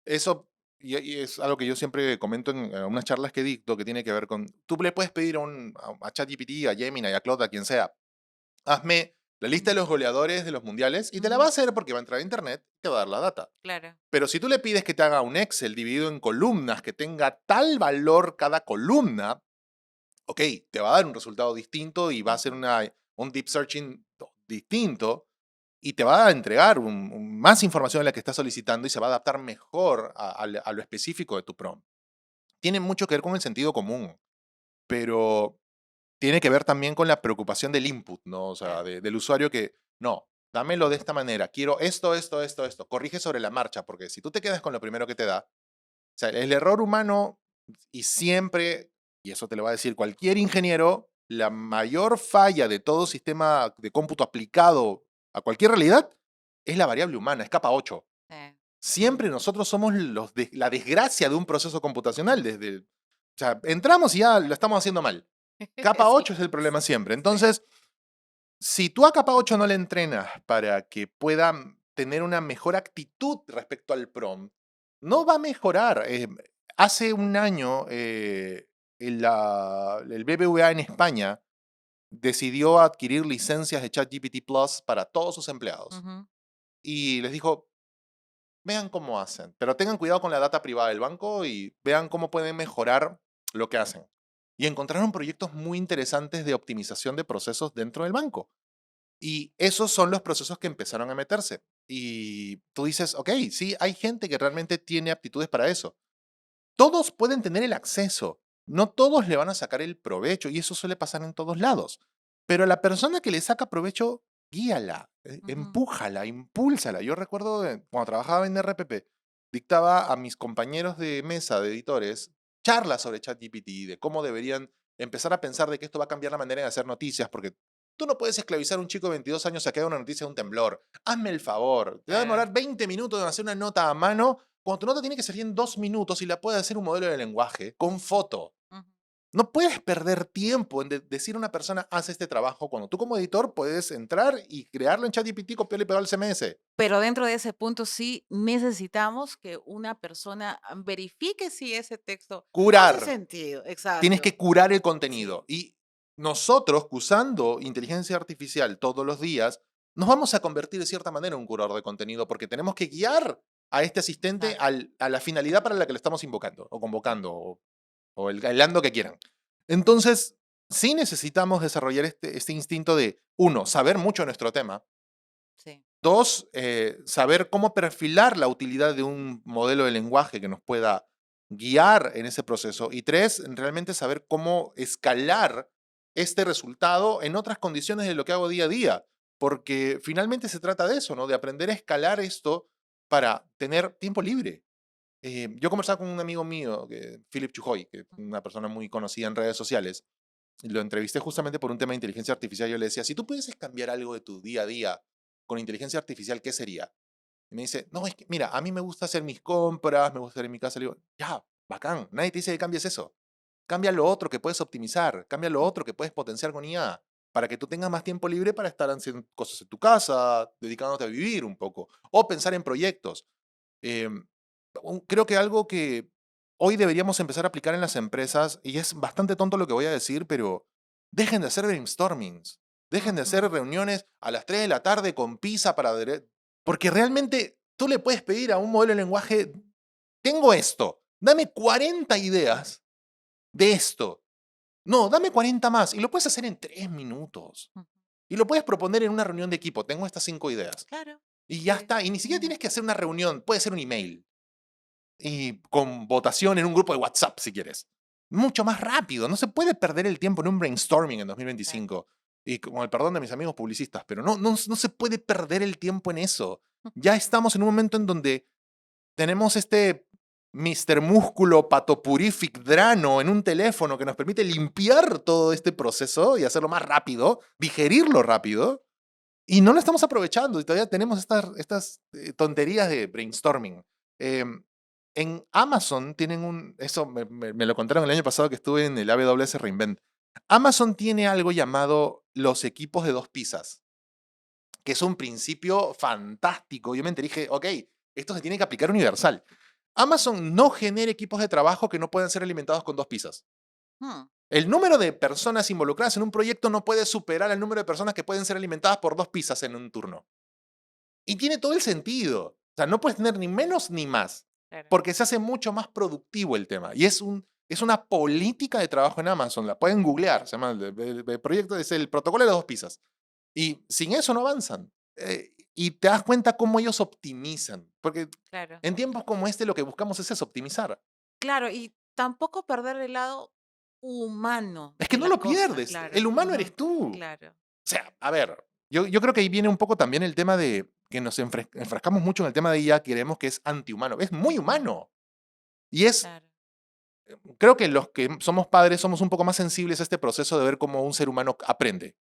eso y es algo que yo siempre comento en unas charlas que dicto que tiene que ver con, tú le puedes pedir a ChatGPT, a Gemini, a Claude, a quien sea, hazme la lista de Ujú, los goleadores de los mundiales y te la va a ujú, hacer porque va a entrar a internet y te va a dar la data. claro, Pero si tú le pides que te haga un Excel dividido en columnas que tenga tal valor cada columna, ok, te va a dar un resultado distinto y va a ser ujú, un deep searching distinto y te va a entregar más información de la que estás solicitando y se va a adaptar mejor a lo específico de tu prompt. Tiene mucho que ver con el sentido común, pero tiene que ver también con la preocupación del input, ¿no? O sea, claro. del usuario que, no, dámelo de esta manera, quiero esto, esto, esto, esto, corrige sobre la marcha, porque si tú te quedas con lo primero que te da, o sea, el error humano y siempre, y eso te lo va a decir cualquier ingeniero, la mayor falla de todo sistema de cómputo aplicado a cualquier realidad es la variable humana, es capa 8. Sí. Siempre nosotros somos la desgracia de un proceso computacional. O sea, entramos y ya lo estamos haciendo mal. Capa Sí, 8 es el sí, problema siempre. sí, Entonces, si tú a capa 8 no le entrenas para que pueda tener una mejor actitud respecto al prompt, no va a mejorar. Hace un año, el BBVA en España decidió adquirir licencias de ChatGPT Plus para todos sus empleados. ujú, Y les dijo, vean cómo hacen, pero tengan cuidado con la data privada del banco y vean cómo pueden mejorar lo que hacen. Y encontraron proyectos muy interesantes de optimización de procesos dentro del banco. Y esos son los procesos que empezaron a meterse. Y tú dices, ok, sí, hay gente que realmente tiene aptitudes para eso. Todos pueden tener el acceso, no todos le van a sacar el provecho, y eso suele pasar en todos lados. Pero la persona que le saca provecho, guíala, ujú, empújala, impúlsala. Yo recuerdo cuando trabajaba en RPP, dictaba a mis compañeros de mesa de editores charlas sobre ChatGPT, de cómo deberían empezar a pensar de que esto va a cambiar la manera de hacer noticias, porque Tú no puedes esclavizar a un chico de 22 años a que haga una noticia de un temblor. Hazme el favor. Te va a Claro. demorar 20 minutos en hacer una nota a mano cuando tu nota tiene que salir en 2 minutos y la puede hacer un modelo de lenguaje con foto. Ujú. No puedes perder tiempo en decir a una persona, haz este trabajo, cuando tú como editor puedes entrar y crearlo en ChatGPT, copiarlo y pegarlo al CMS. Pero dentro de ese punto sí necesitamos que una persona verifique si ese texto hace Curar. sentido. Tienes Exacto. que curar el Sí. contenido. Y nosotros, usando inteligencia artificial todos los días, nos vamos a convertir de cierta manera en un curador de contenido porque tenemos que guiar a este asistente Claro. a la finalidad para la que lo estamos invocando o convocando o el ando que quieran. Entonces, sí necesitamos desarrollar este instinto de, uno, saber mucho de nuestro tema. Sí. Dos, saber cómo perfilar la utilidad de un modelo de lenguaje que nos pueda guiar en ese proceso. Y tres, realmente saber cómo escalar este resultado en otras condiciones de lo que hago día a día. Porque finalmente se trata de eso, ¿no? De aprender a escalar esto para tener tiempo libre. Yo conversaba con un amigo mío, Philip Chujoy, que es una persona muy conocida en redes sociales, y lo entrevisté justamente por un tema de inteligencia artificial. Yo le decía, si tú pudieses cambiar algo de tu día a día con inteligencia artificial, ¿qué sería? Y me dice, no, es que, mira, a mí me gusta hacer mis compras, me gusta estar en mi casa. Le digo, ya, bacán, nadie te dice que cambies eso. Cambia lo otro que puedes optimizar, cambia lo otro que puedes potenciar con IA, para que tú tengas más tiempo libre para estar haciendo cosas en tu casa, dedicándote a vivir un poco, o pensar en proyectos. Em, Creo que algo que hoy deberíamos empezar a aplicar en las empresas, y es bastante tonto lo que voy a decir, pero dejen de hacer brainstormings, dejen de hacer Ujú. reuniones a las 3 de la tarde con pizza porque realmente tú le puedes pedir a un modelo de lenguaje, tengo esto, dame 40 ideas de esto. No, dame 40 más, y lo puedes hacer en 3 minutos. Ujú. Y lo puedes proponer en una reunión de equipo, tengo estas 5 ideas. Claro. Y ya Sí. está, y ni siquiera Ujú. tienes que hacer una reunión, puede ser un email y con votación en un grupo de WhatsApp, si quieres. Mucho más rápido. No se puede perder el tiempo en un brainstorming en Claro. 2025. Y con el perdón de mis amigos publicistas, pero no se puede perder el tiempo en eso. Ya estamos en un momento en donde tenemos este Mr. Músculo Patopurific Drano en un teléfono que nos permite limpiar todo este proceso y hacerlo más rápido, digerirlo rápido, y no lo estamos aprovechando y todavía tenemos estas tonterías de brainstorming. Em, en Amazon tienen eso me lo contaron el año pasado que estuve en el AWS reInvent. Amazon tiene algo llamado los equipos de 2 pizzas, que es un principio fantástico. Yo me enteré y dije, ok, esto se tiene que aplicar universal. Amazon no genera equipos de trabajo que no puedan ser alimentados con 2 pizzas. Mm. El número de personas involucradas en un proyecto no puede superar el número de personas que pueden ser alimentadas por 2 pizzas en un turno. Y tiene todo el sentido. O sea, no puedes tener ni menos ni más, Claro. porque se hace mucho más productivo el tema. Y es una política de trabajo en Amazon, la pueden googlear, se llama el proyecto, es el protocolo de las 2 pizzas. Y sin eso no avanzan. Y te das cuenta cómo ellos optimizan, porque Claro. en tiempos como este lo que buscamos es eso, optimizar. Claro, y tampoco perder el lado humano Es que de no la lo cosa, pierdes, claro. el humano eres Ujú. tú. Claro. O sea, a ver, yo creo que ahí viene un poco también el tema de que nos enfrascamos mucho en el tema de IA, creemos que es antihumano. Es muy Ujú. humano. Y Claro. creo que los que somos padres somos un poco más sensibles a este proceso de ver cómo un ser humano aprende.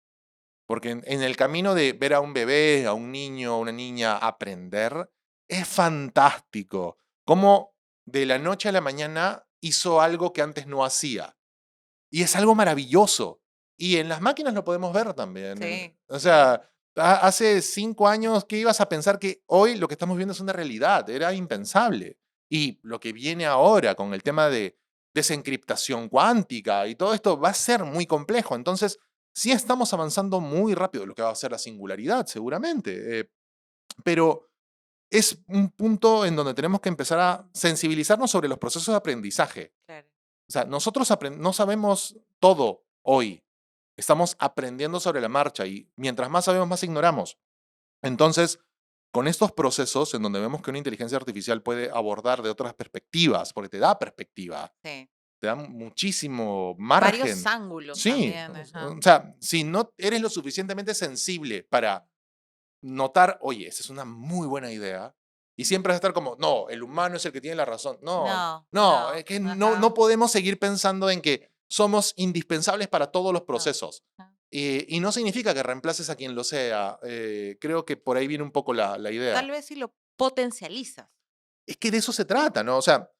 Porque en el camino de ver a un bebé, a un niño, a una niña aprender, es fantástico. Cómo de la noche a la mañana hizo algo que antes no hacía. Y es algo maravilloso. Y en las máquinas lo podemos ver también. Sí, O sí. sea, hace 5 años, ¿qué ibas a pensar que hoy lo que estamos viendo es una realidad? Era impensable. Y lo que viene ahora con el tema de desencriptación cuántica y todo esto va a ser muy complejo. Entonces, sí estamos avanzando muy rápido, lo que va a ser la singularidad, seguramente. Pero es un punto en donde tenemos que empezar a sensibilizarnos sobre los procesos de aprendizaje. Claro. O sea, nosotros no sabemos todo hoy. Estamos aprendiendo sobre la marcha y mientras más sabemos, más ignoramos. Entonces, con estos procesos en donde vemos que una inteligencia artificial puede abordar de otras perspectivas, porque te da perspectiva, Sí. te da muchísimo Varios margen. ángulos Sí, también, ajá. o sea, si no eres lo suficientemente sensible para notar, oye, esa es una muy buena idea, y siempre vas a estar como, no, el humano es el que tiene la razón. No, No, no, no, es que no ajá. podemos seguir pensando en que somos indispensables para todos los No. procesos. Y no significa que reemplaces a quien lo sea. Creo que por ahí viene un poco la idea. Tal vez si lo potencializas. Es que de eso se trata, ¿no? O sea,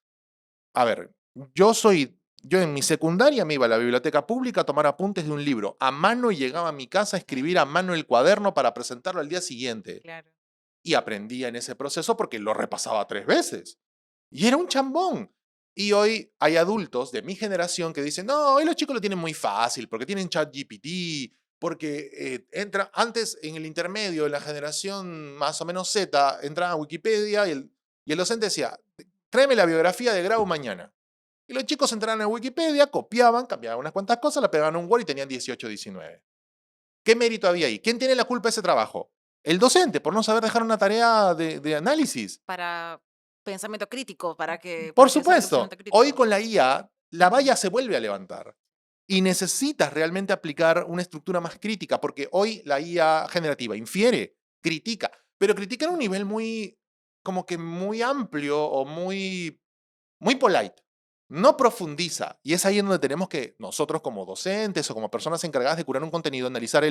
a ver, yo en mi secundaria me iba a la biblioteca pública a tomar apuntes de un libro a mano y llegaba a mi casa a escribir a mano el cuaderno para presentarlo al día siguiente. Claro. Y aprendía en ese proceso porque lo repasaba 3 veces. Y era un chambón. Y hoy hay adultos de mi generación que dicen, no, hoy los chicos lo tienen muy fácil porque tienen ChatGPT, porque antes en el intermedio, en la generación más o menos Z, entraba a Wikipedia y el docente decía, tráeme la biografía de Grau mañana. Y los chicos entraban a Wikipedia, copiaban, cambiaban unas cuantas cosas, la pegaban en un Word y tenían 18 o 19. ¿Qué mérito había ahí? ¿Quién tiene la culpa de ese trabajo? El docente, por no saber dejar una tarea de análisis. Para pensamiento crítico, Por para que desarrolle supuesto, pensamiento hoy crítico. con la IA, la valla se vuelve a levantar. Y necesitas realmente aplicar una estructura más crítica, porque hoy la IA generativa infiere, critica, pero critica en un nivel muy, como que muy amplio o muy polite. No profundiza. Y es ahí en donde tenemos que, nosotros como docentes o como personas encargadas de curar un contenido, analizar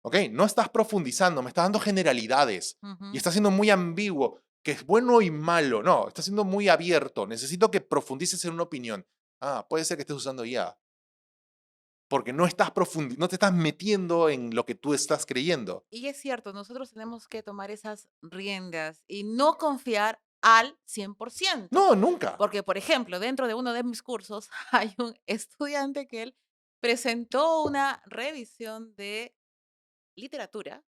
ok, no estás profundizando, me estás dando generalidades y Ujú. estás siendo muy ambiguo, que es bueno y malo. No, estás siendo muy abierto. Necesito que profundices en una opinión. Ah, puede ser que estés usando IA, porque no te estás metiendo en lo que tú estás creyendo. Y es cierto, nosotros tenemos que tomar esas riendas y no confiar al 100%. No, nunca. Porque, por ejemplo, dentro de uno de mis cursos hay un estudiante que él presentó una revisión de literatura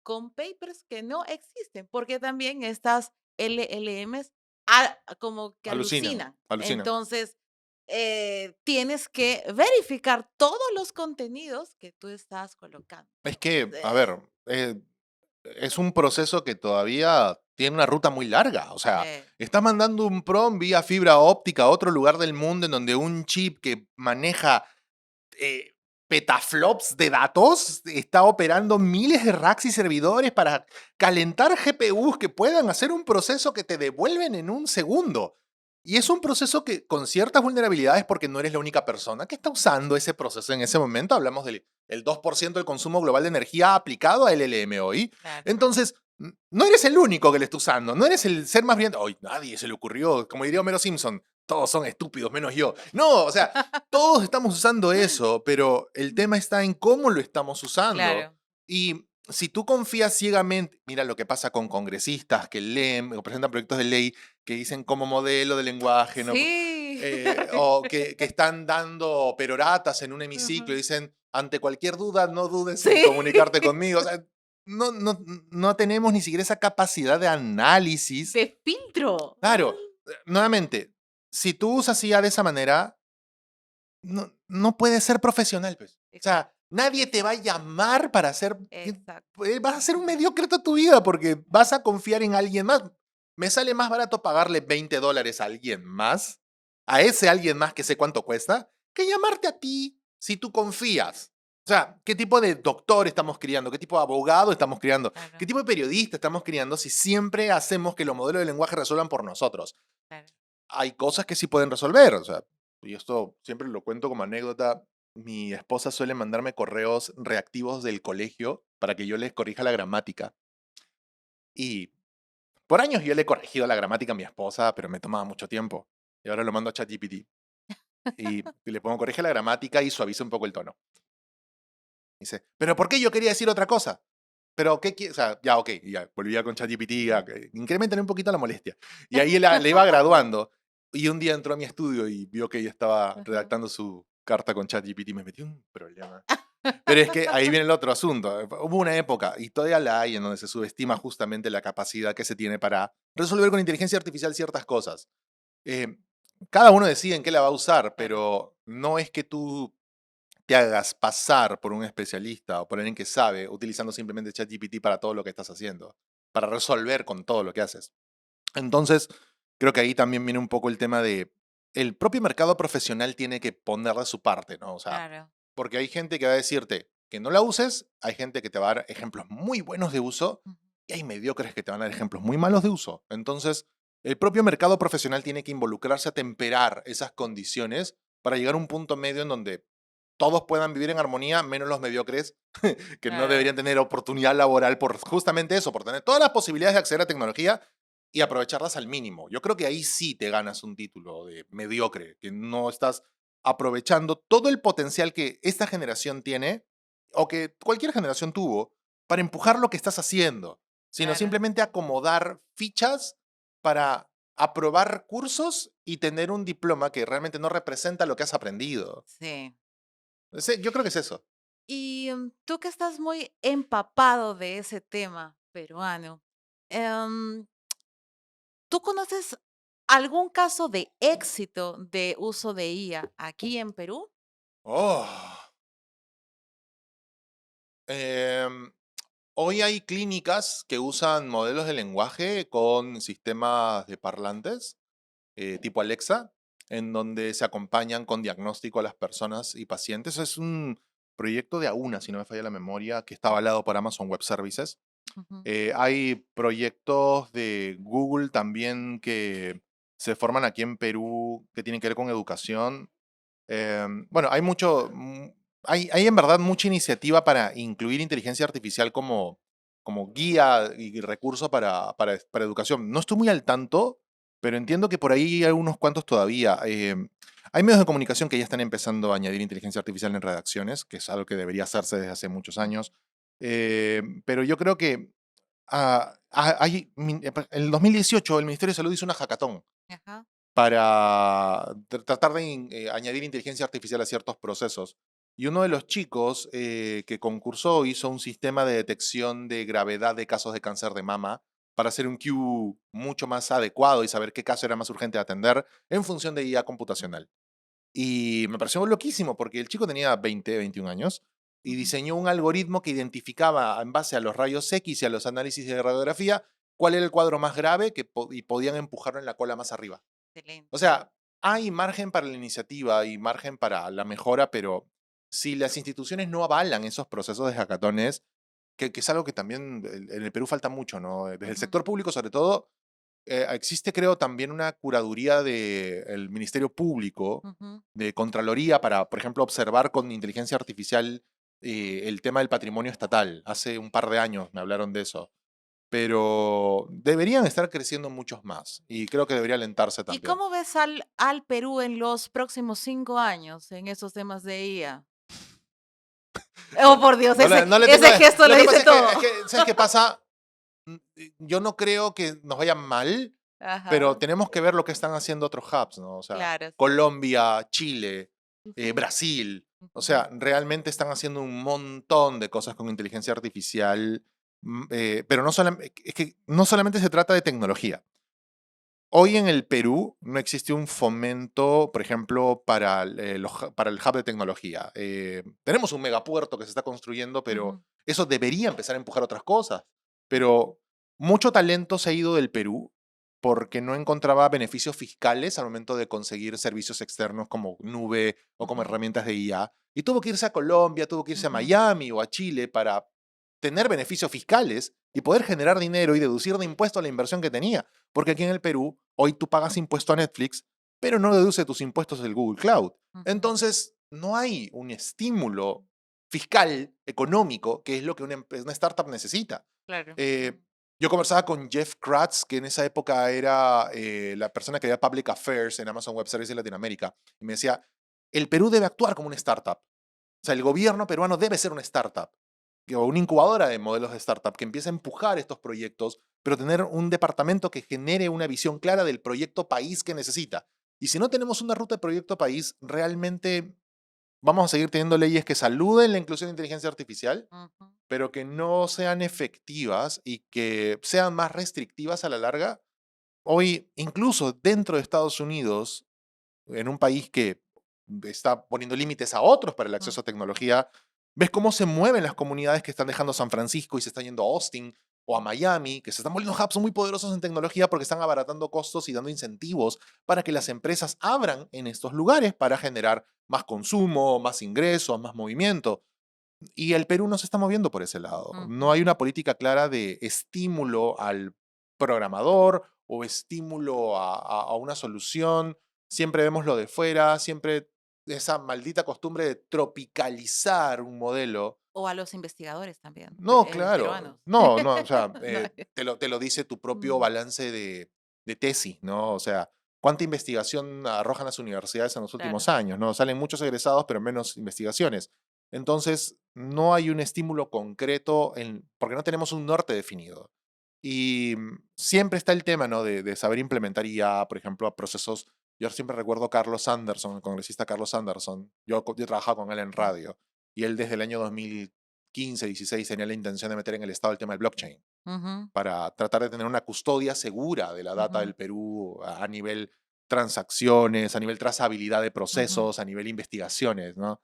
con papers que no existen, porque también estas LLMs como que Alucinan, alucinan. alucinan. Entonces, tienes que verificar todos los contenidos que tú estás colocando. Es que, a Eh, ver, es un proceso que todavía tiene una ruta muy larga. O sea, eh, estás mandando un PROM vía fibra óptica a otro lugar del mundo en donde un chip que maneja eh, petaflops de datos está operando miles de racks y servidores para calentar GPUs que puedan hacer un proceso que te devuelven en un segundo. Y es un proceso que con ciertas vulnerabilidades porque no eres la única persona que está usando ese proceso en ese momento. Hablamos del el 2% del consumo global de energía aplicado a LLM hoy. claro. Entonces, no eres el único que le está usando, no eres el ser más brillante. Hoy nadie se le ocurrió, como diría Homero Simpson, todos son estúpidos menos yo. No, o sea, todos estamos usando eso, pero el tema está en cómo lo estamos usando. Claro. Y si tú confías ciegamente, mira lo que pasa con congresistas que leen o presentan proyectos de ley que dicen como modelo de lenguaje, ¿no? Sí. O que están dando peroratas en un hemiciclo y Ujú. dicen, ante cualquier duda, no dudes en Sí. comunicarte conmigo. O sea, no tenemos ni siquiera esa capacidad de análisis. De filtro. Claro, nuevamente, si tú usas IA de esa manera, no puedes ser profesional, pues. O Exacto, sea, nadie te va a exacto, llamar para hacer. exacto. Vas a ser un mediocre toda tu vida porque vas a confiar en alguien más. Me sale más barato pagarle $20 a alguien más, a ese alguien más que sé cuánto cuesta, que llamarte a ti si tú confías. O sea, ¿qué tipo de doctor estamos criando? ¿Qué tipo de abogado estamos criando? ¿Qué Claro, tipo de periodista estamos criando si siempre hacemos que los modelos de lenguaje resuelvan por nosotros? claro. Hay cosas que sí pueden resolver, o sea, y esto siempre lo cuento como anécdota. Mi esposa suele mandarme correos reactivos del colegio para que yo les corrija la gramática. Y por años yo le he corregido la gramática a mi esposa, pero me tomaba mucho tiempo. Y ahora lo mando a ChatGPT. Y le pongo corrige la gramática y suaviza un poco el tono. Dice, ¿pero por qué yo quería decir otra cosa? Pero, ¿qué quieres? O sea, ya, ok, ya, volvía con ChatGPT, ya, incrementan un poquito la molestia. Y ahí le iba graduando. Y un día entró a mi estudio y vio que ella estaba Ajá. redactando su carta con ChatGPT y me metió un problema. Pero es que ahí viene el otro asunto. Hubo una época, y todavía la hay, en donde se subestima justamente la capacidad que se tiene para resolver con inteligencia artificial ciertas cosas. Eh, Cada uno decide en qué la va a usar, Claro, pero no es que tú te hagas pasar por un especialista o por alguien que sabe utilizando simplemente ChatGPT para todo lo que estás haciendo, para resolver con todo lo que haces. Entonces, creo que ahí también viene un poco el tema de el propio mercado profesional tiene que poner de su parte, ¿no? O sea, claro. porque hay gente que va a decirte que no la uses, hay gente que te va a dar ejemplos muy buenos de uso Ujú. y hay mediocres que te van a dar ejemplos muy malos de uso. Entonces, el propio mercado profesional tiene que involucrarse a temperar esas condiciones para llegar a un punto medio en donde todos puedan vivir en armonía, menos los mediocres, que no Claro, deberían tener oportunidad laboral por justamente eso, por tener todas las posibilidades de acceder a tecnología y aprovecharlas al mínimo. Yo creo que ahí sí te ganas un título de mediocre, que no estás aprovechando todo el potencial que esta generación tiene o que cualquier generación tuvo para empujar lo que estás haciendo, sino claro. simplemente acomodar fichas para aprobar cursos y tener un diploma que realmente no representa lo que has aprendido. Sí. Yo creo que es eso. Y tú que estás muy empapado de ese tema peruano, em, ¿tú conoces algún caso de éxito de uso de IA aquí en Perú? Oh. Em, Hoy hay clínicas que usan modelos de lenguaje con sistemas de parlantes, tipo Alexa, en donde se acompañan con diagnóstico a las personas y pacientes. Es un proyecto de AUNA, si no me falla la memoria, que está avalado por Amazon Web Services. Ujú, Hay proyectos de Google también que se forman aquí en Perú que tienen que ver con educación. Bueno, hay en verdad mucha iniciativa para incluir inteligencia artificial como guía y recurso para educación. No estoy muy al tanto, pero entiendo que por ahí hay unos cuantos todavía. Hay medios de comunicación que ya están empezando a añadir inteligencia artificial en redacciones, que es algo que debería hacerse desde hace muchos ujú. años. Pero yo creo que en el 2018 el Ministerio de Salud hizo una hackathon Ajá. para tratar de añadir inteligencia artificial a ciertos procesos. Y uno de los chicos que concursó hizo un sistema de detección de gravedad de casos de cáncer de mama para hacer un queue mucho más adecuado y saber qué caso era más urgente de atender en función de IA Ujú, computacional. Y me pareció loquísimo porque el chico tenía 20, 21 años y ujú. diseñó un algoritmo que identificaba en base a los rayos X y a los análisis de radiografía cuál era el cuadro más grave y podían empujarlo en la cola más arriba. O Excelente. sea, hay margen para la iniciativa y margen para la mejora, pero si las instituciones no avalan esos procesos de hackatones, que es algo que también en el Perú falta mucho, ¿no? Desde el Ujú, sector público, sobre todo, existe, creo, también una curaduría del Ministerio Público, ujú. de Contraloría, para, por ejemplo, observar con inteligencia artificial el tema del patrimonio estatal. Hace un par de años me hablaron de eso. Pero deberían estar creciendo muchos más y creo que debería alentarse ¿Y también. cómo ves al Perú en los próximos 5 años en esos temas de IA? Oh, Bueno, por Dios, no le tengo. ese gesto Lo le que dice pasa es que, todo. ¿sabes qué pasa? Yo no creo que nos vaya mal, pero Ajá, tenemos que ver lo que están haciendo otros hubs, ¿no? O sea, claro, sí. Colombia, Chile, Ujú, Brasil. O ujú, sea, realmente están haciendo un montón de cosas con inteligencia artificial, pero es que no solamente se trata de tecnología. Hoy en el Perú no existe un fomento, por ejemplo, para el hub de tecnología. Tenemos un megapuerto que se está construyendo, pero ujú, eso debería empezar a empujar otras cosas. Pero mucho talento se ha ido del Perú porque no encontraba beneficios fiscales al momento de conseguir servicios externos como nube o como ujú, herramientas de IA. Y tuvo que irse a Colombia, tuvo que irse a ujú, Miami o a Chile para tener beneficios fiscales y poder generar dinero y deducir de impuestos la inversión que tenía. Porque aquí en el Perú, hoy tú pagas impuesto a Netflix, pero no deduce tus impuestos del Google Cloud. ujú. Entonces, no hay un estímulo fiscal, económico, que es lo que una startup necesita. Claro. Eh, Ujú, yo conversaba con Jeff Kratz, que en esa época era la persona que veía Public Affairs en Amazon Web Services Latinoamérica, y me decía, el Perú debe actuar como una startup. O sea, el gobierno peruano debe ser una startup o una incubadora de modelos de startup que empiece a empujar estos proyectos, pero tener un departamento que genere una visión clara del proyecto país que necesita. Y si no tenemos una ruta de proyecto país, realmente vamos a seguir teniendo leyes que saluden la inclusión de inteligencia artificial, ujú. pero que no sean efectivas y que sean más restrictivas a la larga. Hoy, incluso dentro de Estados Unidos, en un país que está poniendo límites a otros para el acceso a Ujú, tecnología, ves cómo se mueven las comunidades que están dejando San Francisco y se están yendo a Austin o a Miami, que se están volviendo hubs muy poderosos en tecnología porque están abaratando costos y dando incentivos para que las empresas abran en estos lugares para generar más consumo, más ingresos, más movimiento. Y el Perú no se está moviendo por ese lado. No hay ujú. una política clara de estímulo al programador o estímulo a una solución. Siempre vemos lo de fuera, siempre esa maldita costumbre de tropicalizar un modelo. O a los investigadores también, No, claro. peruanos. No, no, o sea, No, te lo dice tu propio mm, balance de tesis, ¿no? O sea, ¿cuánta investigación arrojan las universidades en los últimos claro. años, no? Salen muchos egresados, pero menos investigaciones. Entonces, no hay un estímulo concreto porque no tenemos un norte definido. Y siempre está el tema, ¿no? De saber implementar IA, por ejemplo, a procesos. Yo siempre recuerdo a Carlos Anderson, el congresista Carlos Anderson. Yo trabajaba con él en Mm, radio. Y él desde el año 2015, 16 tenía la intención de meter en el Estado el tema del blockchain ujú, para tratar de tener una custodia segura de la data ujú, del Perú a nivel transacciones, a nivel trazabilidad de ujú, procesos, a nivel investigaciones, ¿no?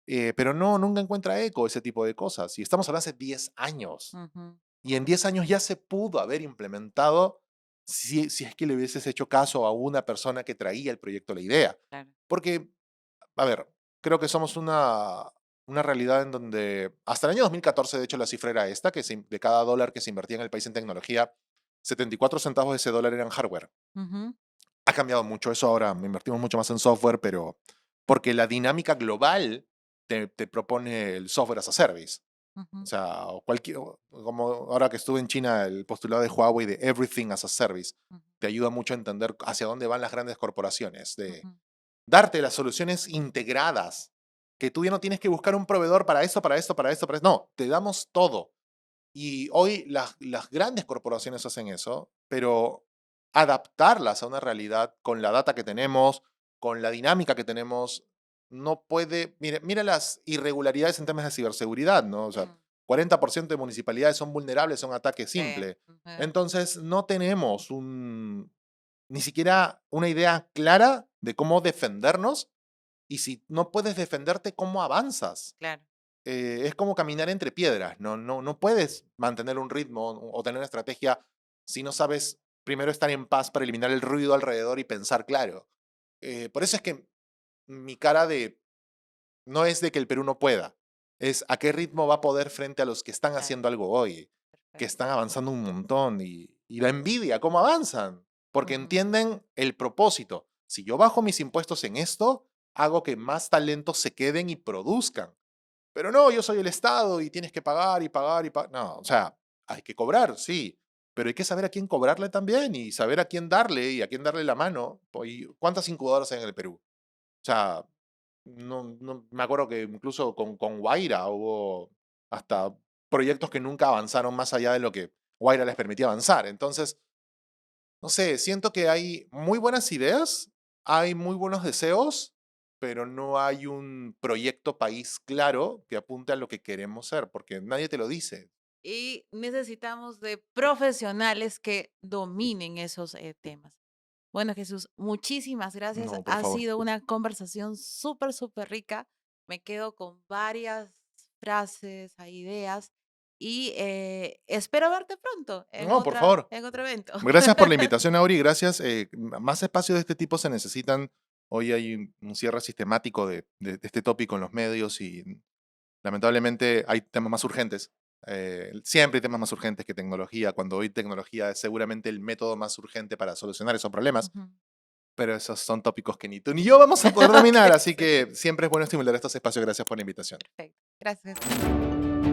Pero no, nunca encuentra eco ese tipo de cosas. Y estamos hablando hace 10 años. ujú, Y en 10 años ya se pudo haber implementado si es que le hubieses hecho caso a una persona que traía el proyecto, la idea. claro. Porque, a ver, creo que somos una realidad en donde hasta el año 2014, de hecho, la cifra era esta, que de cada dólar que se invertía en el país en tecnología, 74 centavos de ese dólar eran hardware. Ujú, Ha cambiado mucho eso ahora, invertimos mucho más en software, pero porque la dinámica global te propone el software as a service. O ujú, sea, como ahora que estuve en China, el postulado de Huawei de Everything as a Service, ujú, te ayuda mucho a entender hacia dónde van las grandes corporaciones, de ujú. darte las soluciones integradas, que tú ya no tienes que buscar un proveedor para eso, para esto, para esto, para esto. No, te damos todo. Y hoy las grandes corporaciones hacen eso, pero adaptarlas a una realidad con la data que tenemos, con la dinámica que tenemos, no puede. Mira las irregularidades en temas de ciberseguridad, ¿no? O sea, Mm, 40% de municipalidades son vulnerables a un ataque sí, simple. ujú, Entonces, no tenemos ni siquiera una idea clara de cómo defendernos. Y si no puedes defenderte, ¿cómo avanzas? claro. Es como caminar entre piedras. No puedes mantener un ritmo o tener una estrategia si no sabes primero estar en paz para eliminar el ruido alrededor y pensar claro. Por eso es que mi cara de no es de que el Perú no pueda, es a qué ritmo va a poder frente a los que están Claro, haciendo algo hoy, que perfecto. están avanzando un montón y la envidia, cómo avanzan, porque Ujú. entienden el propósito. Si yo bajo mis impuestos en esto, hago que más talentos se queden y produzcan. Pero no, yo soy el Estado y tienes que pagar y pagar y pagar. No, o sea, hay que cobrar, sí, pero hay que saber a quién cobrarle también y saber a quién darle y a quién darle la mano. ¿Y cuántas incubadoras hay en el Perú? O sea, no, me acuerdo que incluso con Guaira hubo hasta proyectos que nunca avanzaron más allá de lo que Guaira les permitía avanzar. Entonces, no sé, siento que hay muy buenas ideas, hay muy buenos deseos, pero no hay un proyecto país claro que apunte a lo que queremos ser, porque nadie te lo dice. Y necesitamos de profesionales que dominen esos temas. Bueno, Jesús, muchísimas gracias. No, por Ha favor. sido una conversación súper, súper rica. Me quedo con varias frases, ideas y espero verte pronto No, por favor. en otro evento. Gracias por la invitación, Auri, gracias. Más espacios de este tipo se necesitan. Hoy hay un cierre sistemático de este tópico en los medios y lamentablemente hay temas más urgentes. Siempre hay temas más urgentes que tecnología, cuando hoy tecnología es seguramente el método más urgente para solucionar esos problemas, Ujú. pero esos son tópicos que ni tú ni yo vamos a poder Ok, dominar, así sí, que siempre es bueno estimular estos espacios. Gracias por la invitación. perfecto. Gracias.